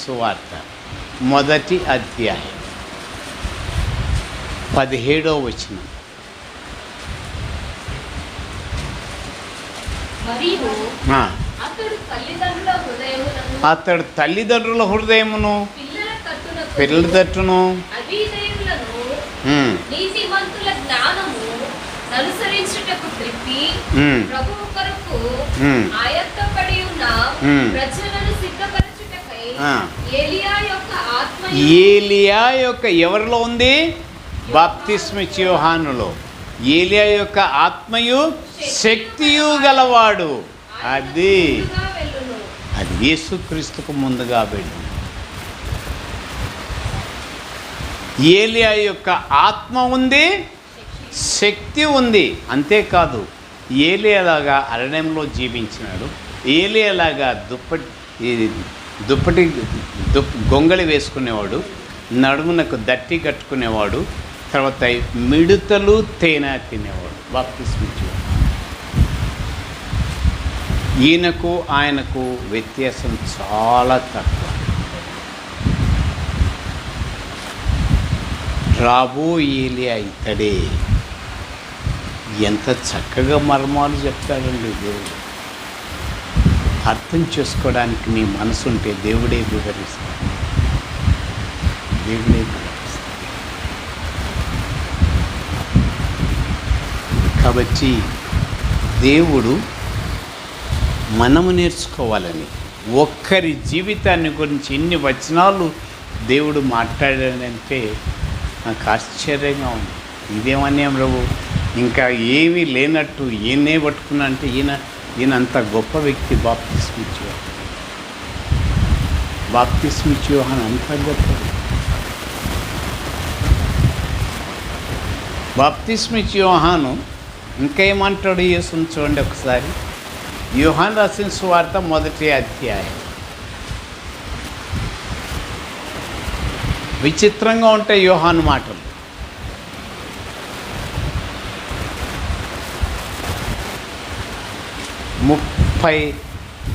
సువార్త మొదటి అధ్యాయం 17వ వచనం. అతడు తల్లిదండ్రుల హృదయమును పిల్లల తట్టును ఏలియా యొక్క ఎవరిలో ఉంది? బాప్తిస్మిచ్చి యోహానులో. ఏలియా యొక్క ఆత్మయు శక్తియు గలవాడు. అది యేసుక్రీస్తుకు ముందుగా వెళ్ళు. ఏలియా యొక్క ఆత్మ ఉంది, శక్తి ఉంది. అంతేకాదు ఏలియాలాగా అరణ్యంలో జీవించినాడు. ఏలియాలాగా దుప్పటి గొంగళి వేసుకునేవాడు, నడుమునకు దట్టి కట్టుకునేవాడు, తర్వాత మిడతలు తేనె తినేవాడు. బాప్తిస్మిచ్చి ఈయనకు ఆయనకు వ్యత్యాసం చాలా తక్కువ. రాబో ఏలియా ఇతడే. ఎంత చక్కగా మర్మాలు చెప్తాడండి దేవుడు. అర్థం చేసుకోవడానికి నీ మనసు ఉంటే దేవుడే వివరిస్తాడు. కాబట్టి దేవుడు మనము నేర్చుకోవాలని, ఒక్కరి జీవితాన్ని గురించి ఇన్ని వచనాలు దేవుడు మాట్లాడాడంటే నాకు ఆశ్చర్యంగా ఉంది. ఇదేమన్యాం ప్రభు, ఇంకా ఏమీ లేనట్టు ఈయనే పట్టుకున్నా అంటే ఈయన అంత గొప్ప వ్యక్తి. బాప్తిస్మిచ్చి యోహాను అంత గొప్ప. బాప్తిస్మిచ్చి యోహాను ఇంకా ఏమంటాడు యేసుని చూడండి ఒకసారి. యోహాను రాసిన సువార్త మొదటి అధ్యాయం. విచిత్రంగా ఉంటాయి యోహాను మాటలు.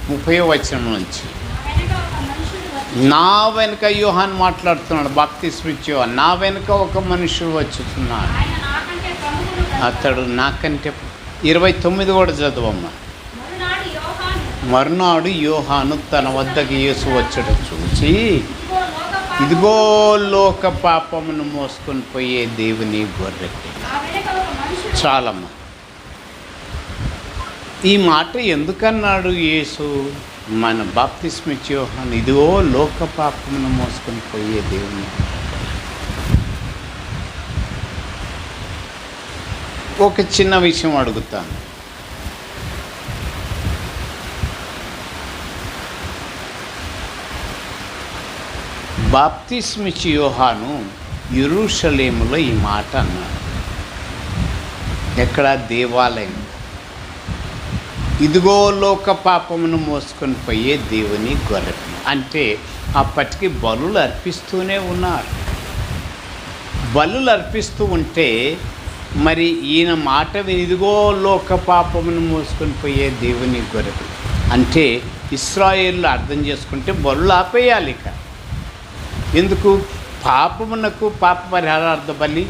ముప్పై వచనం నుంచి. నా వెనుక యోహాను మాట్లాడుతున్నాడు. బాప్తిస్మిచ్చి యోహాను, నా వెనుక ఒక మనుషుడు వచ్చుతున్నాడు, అతడు నాకంటే 29 కూడా చదువమ్మా. మరునాడు యోహాను తన వద్దకు యేసు వచ్చట చూసి, ఇదిగో లోక పాపమును మోసుకొని పోయే దేవుని గొర్రె. చాలమ్మా. ఈ మాట ఎందుకన్నాడు యేసు? మన బాప్తిస్మిచ్చి యోహాను ఇదిగో లోక పాపమును మోసుకొని పోయే దేవుని. ఒక చిన్న విషయం అడుగుతాను. బాప్తిస్మిచ్చి యోహాను యెరూషలేములో ఈ మాట అన్నాడు. ఎక్కడ? దేవాలయం. ఇదిగో లోక పాపమును మోసుకొని పోయే దేవుని గొర్రెపిల్ల. అంటే అప్పటికి బలులు అర్పిస్తూనే ఉన్నారు. బలులు అర్పిస్తూ ఉంటే మరి ఈయన మాట ఇదిగో లోక పాపమును మోసుకొని పోయే దేవుని గొర్రెపిల్ల అంటే ఇశ్రాయేలు అర్థం చేసుకుంటే బలులు ఆపేయాలి. ఇక ఎందుకు? పాపమునకు పాప పరిహారార్థ బలి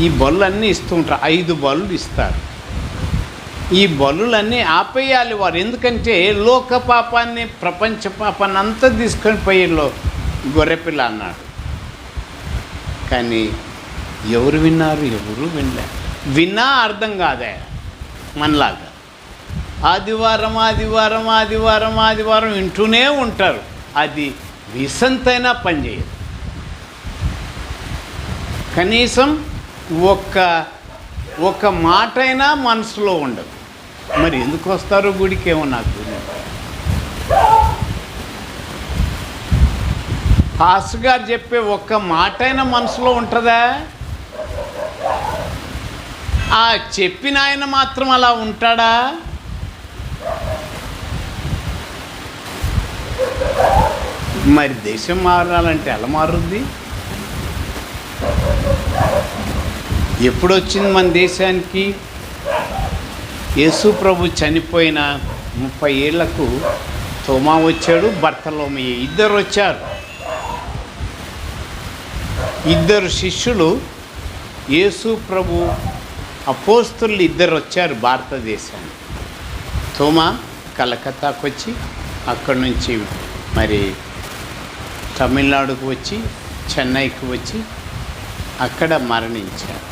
ఈ బలులన్నీ ఇస్తూ ఉంటారు. 5 బలులు ఇస్తారు. ఈ బలులన్నీ ఆపేయాలి వారు. ఎందుకంటే లోక పాపాన్ని, ప్రపంచ పాపాన్ని అంతా తీసుకొని పోయే గొర్రెపిల్ల అన్నాడు. కానీ ఎవరు విన్నారు? ఎవరు వినలేరు. విన్నా అర్థం కాదే మనలాగా. ఆదివారం ఆదివారం ఆదివారం ఆదివారం వింటూనే ఉంటారు. అది విసంతైనా పనిచేయదు. కనీసం ఒక్క మాటైనా మనసులో ఉండదు. మరి ఎందుకు వస్తారో గుడికి ఏమో నాకు తెలియదు. పాస్టర్ గారు చెప్పే ఒక్క మాటైనా మనసులో ఉంటుందా? ఆ చెప్పిన ఆయన మాత్రం అలా ఉంటాడా? మరి దేశం మారాలంటే ఎలా మారుద్ది? ఎప్పుడొచ్చింది మన దేశానికి? యేసు ప్రభు చనిపోయిన 30 ఏళ్లకు తోమా వచ్చాడు, బర్తలోమయి ఇద్దరు వచ్చారు. ఇద్దరు శిష్యులు యేసు ప్రభు అపోస్తులు ఇద్దరు వచ్చారు భారతదేశానికి. తోమా కలకత్తాకు వచ్చి అక్కడి నుంచి మరి తమిళనాడుకు వచ్చి చెన్నైకి వచ్చి అక్కడ మరణించారు.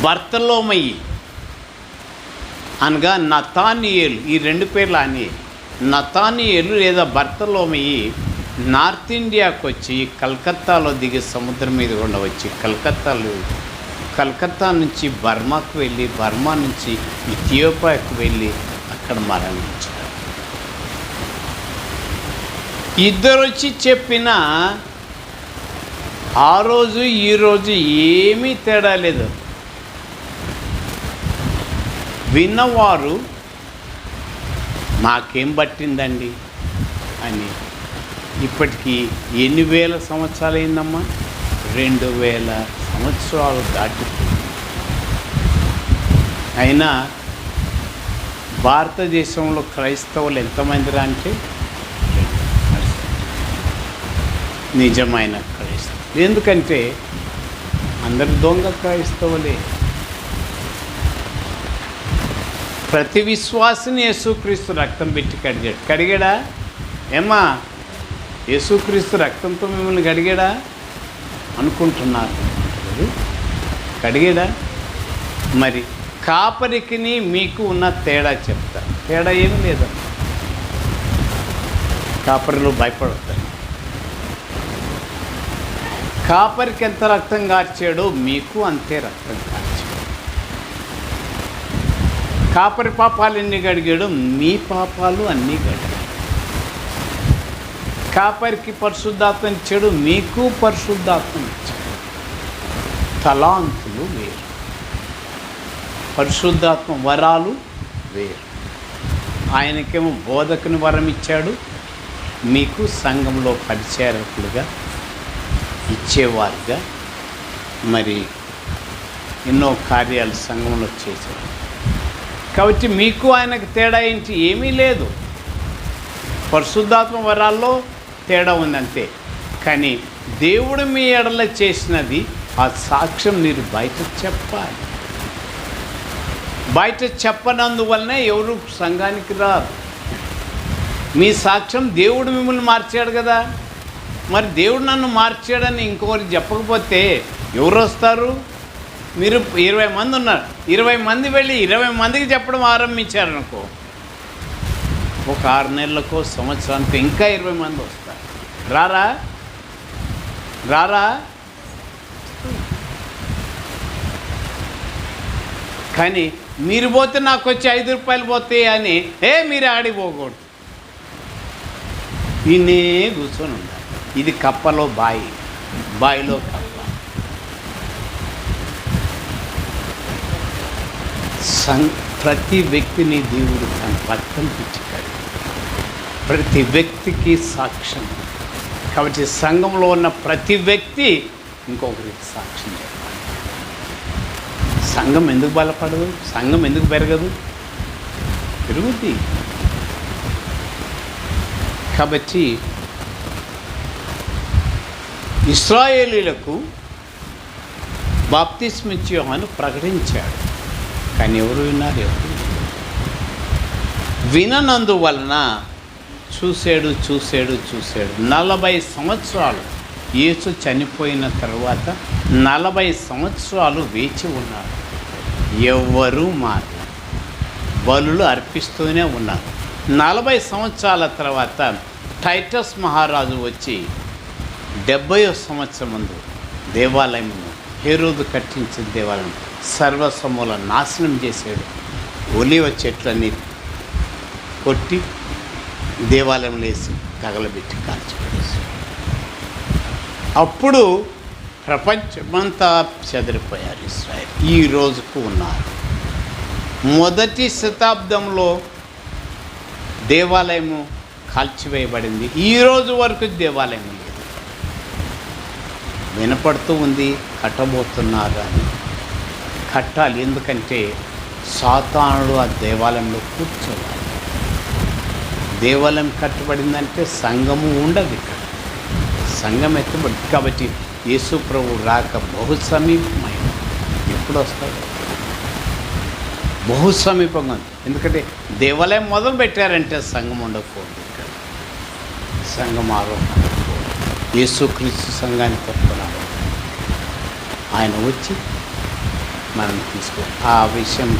బర్తలోమయి అనగా నతానియేలు, ఈ 2 పేర్లు అని. నతానియేలు లేదా బర్తలోమయి నార్త్ ఇండియాకు వచ్చి కలకత్తాలో దిగి సముద్రం మీద గుండా వచ్చి కలకత్తా నుంచి బర్మాకు వెళ్ళి, బర్మా నుంచి ఇథియోపియాకు వెళ్ళి అక్కడ మరణించారు. ఇద్దరు వచ్చి చెప్పిన ఆ రోజు ఈ రోజు ఏమీ తేడా లేదు. విన్నవారు మాకేం పట్టిందండి అని. ఇప్పటికీ ఎన్ని వేల సంవత్సరాలు అయిందమ్మా? 2000 సంవత్సరాలు దాటిపోయింది. అయినా భారతదేశంలో క్రైస్తవులు ఎంతమంది రా అంటే 2% నిజమైన క్రైస్తవులు. ఎందుకంటే అందరు దొంగ క్రైస్తవులే. ప్రతి విశ్వాసిని యేసుక్రీస్తు రక్తం పెట్టి కడిగాడా? ఏమ్మా, యేసుక్రీస్తు రక్తంతో మిమ్మల్ని కడిగాడా అనుకుంటున్నారు? కడిగాడా? మరి కాపరికిని మీకు ఉన్న తేడా చెప్తా. తేడా ఏమీ లేదు. కాపరిలో భయపడతారు. కాపరికి ఎంత రక్తం కార్చాడో మీకు అంతే రక్తం కార్చాడు. కాపరి పాపాలు ఎన్ని గడిగాడో మీ పాపాలు అన్నీ గడిగాడు. కాపరికి పరిశుద్ధాత్మ ఇచ్చాడు, మీకు పరిశుద్ధాత్మ ఇచ్చాడు. తలాంతులు వేరు, పరిశుద్ధాత్మ వరాలు వేరు. ఆయనకేమో బోధకుని వరం ఇచ్చాడు, మీకు సంఘంలో పరిచారకులుగా ఇచ్చేవారుగా మరి ఎన్నో కార్యాలు సంఘంలో చేశారు. కాబట్టి మీకు ఆయనకు తేడా ఏంటి? ఏమీ లేదు. పరిశుద్ధాత్మ వరాల్లో తేడా ఉందంతే. కానీ దేవుడు మీ ఎడల చేసినది ఆ సాక్ష్యం మీరు బయట చెప్పాలి. బయట చెప్పనందువల్లనే ఎవరు సంఘానికి రారు. మీ సాక్ష్యం దేవుడు మిమ్మల్ని మార్చాడు కదా. మరి దేవుడు నన్ను మార్చాడని ఇంకొకరికి చెప్పకపోతే ఎవరు వస్తారు? మీరు 20 మంది ఉన్నారు, 20 మంది వెళ్ళి 20 మందికి చెప్పడం ఆరంభించారనుకో, ఒక 6 నెలలకో సంవత్సరానికి ఇంకా 20 మంది వస్తారు. రారా? కానీ మీరు పోతే నాకు వచ్చి 5 రూపాయలు పోతాయి అని మీరే ఆడిపోకూడదు. ఈయనే కూర్చొని ఉండాలి. ఇది కప్పలో బాయి, బాయిలో కప్ప. ప్రతి వ్యక్తిని దేవుడు తన పక్కన పెట్టుకాడు. ప్రతి వ్యక్తికి సాక్ష్యం. కాబట్టి సంఘంలో ఉన్న ప్రతి వ్యక్తి ఇంకొకరికి సాక్ష్యం చెప్పాలి. సంఘం ఎందుకు బలపడదు? సంఘం ఎందుకు పెరగదు? పెరుగుద్ది. కాబట్టి ఇశ్రాయేలీలకు బాప్తిస్మిచ్చి యోహాను ప్రకటించాడు. కానీ ఎవరు విన్నారు? ఎవరు విననందువలన చూశాడు 40 సంవత్సరాలు యేసు చనిపోయిన తర్వాత 40 సంవత్సరాలు వేచి ఉన్నారు. ఎవ్వరూ మారలేదు. బలులు అర్పిస్తూనే ఉన్నారు. 40 సంవత్సరాల తర్వాత టైటస్ మహారాజు వచ్చి 70వ సంవత్సరం ముందు దేవాలయమును, హేరోదు కట్టించిన దేవాలయం సర్వసమూల నాశనం చేశాడు. ఒలివ చెట్లన్నీ కొట్టి దేవాలయంలో వేసి తగలబెట్టి కాల్చిపడేశాడు. అప్పుడు ప్రపంచమంతా చెదిరిపోయారు ఇశ్రాయేలు. ఈ రోజుకు ఉన్నారు. మొదటి శతాబ్దంలో దేవాలయము కాల్చివేయబడింది. ఈ రోజు వరకు దేవాలయం లేదు. వినపడుతూ ఉంది కట్టబోతున్నారు అని. కట్టాలి. ఎందుకంటే సాతానుడు ఆ దేవాలయంలో కూర్చోవాలి. దేవాలయం కట్టబడిందంటే సంఘము ఉండదు. ఇక్కడ సంఘం ఎత్తబడి. కాబట్టి యేసు ప్రభు రాక బహు సమీపమైన. ఎప్పుడు వస్తాడు? బహు సమీపంగా ఉంది. ఎందుకంటే దేవాలయం మొదలు పెట్టారంటే సంఘం ఉండకపోదు. ఇక్కడ సంఘం ఆరోపణ. యేసుక్రీస్తు సంఘాన్ని తప్పుకున్నాడు. ఆయన వచ్చి మనం తీసుకో. ఆ విషయం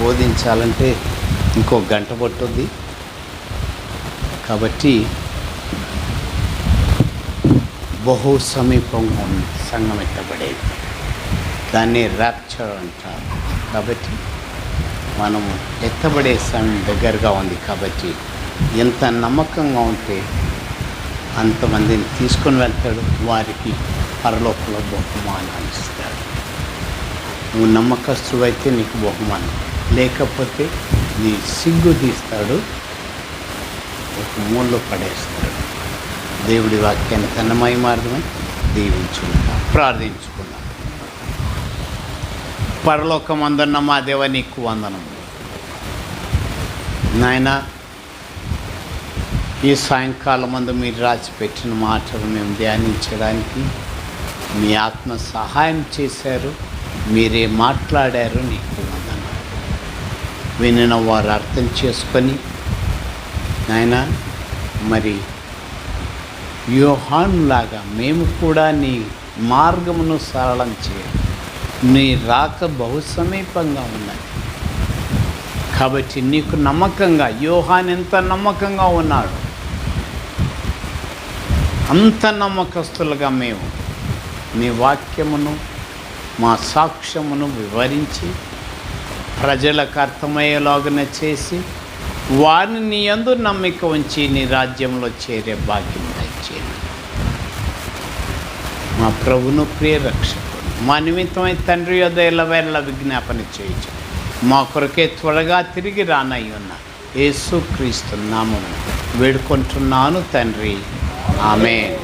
బోధించాలంటే ఇంకో గంట పట్టుద్ది. కాబట్టి బహు సమీపంగా ఉంది సంఘం ఎత్తబడేది. దాన్ని ర్యాప్చర్ అంటారు. కాబట్టి మనము ఎత్తబడే సమయం దగ్గరగా ఉంది. కాబట్టి ఎంత నమ్మకంగా ఉంటే అంతమందిని తీసుకొని వెళ్తాడు. వారికి పరలోకంలో బహుమానాలు ఇస్తాడు. నువ్వు నమ్మకస్తుడు అయితే నీకు బహుమానం, లేకపోతే నీ సిగ్గు తీస్తాడు, ఒక మూలలో పడేస్తాడు. దేవుడి వాక్యాన్ని తన మహిమార్థమై దీవించుకుందాం, ప్రార్థించుకుందాం. పరలోకమందున్న మా దేవ, నీకు వందనం నాయనా. ఈ సాయంకాలం మందు మీరు రాసిపెట్టిన మాటలు మేము ధ్యానించడానికి మీ ఆత్మ సహాయం చేశారు. మీరే మాట్లాడారు. నీకు వందనాలు. వినిన వారు అర్థం చేసుకొని నాయన, మరి యోహానులాగా మేము కూడా నీ మార్గమును సరళం చేయాలి. నీ రాక బహు సమీపంగా ఉన్నది. కాబట్టి నీకు నమ్మకంగా, యోహాను ఎంత నమ్మకంగా ఉన్నాడు, అంత నమ్మకస్తులుగా మేము నీ వాక్యమును, మా సాక్ష్యమును వివరించి ప్రజలకు అర్థమయ్యేలాగానే చేసి వారిని నీ యందు నమ్మిక ఉంచి నీ రాజ్యంలో చేరే భాగ్యం దయచేయండి. మా ప్రభును ప్రియ రక్షకుడు, మా నిమిత్తమై తండ్రి యొద్ద ఎల్లవేళ విజ్ఞాపన చేయొచ్చు. మా కొరకే త్వరగా తిరిగి రానయ్యున్న యేసుక్రీస్తు నామమున వేడుకుంటున్నాను తండ్రి. ఆమేన్.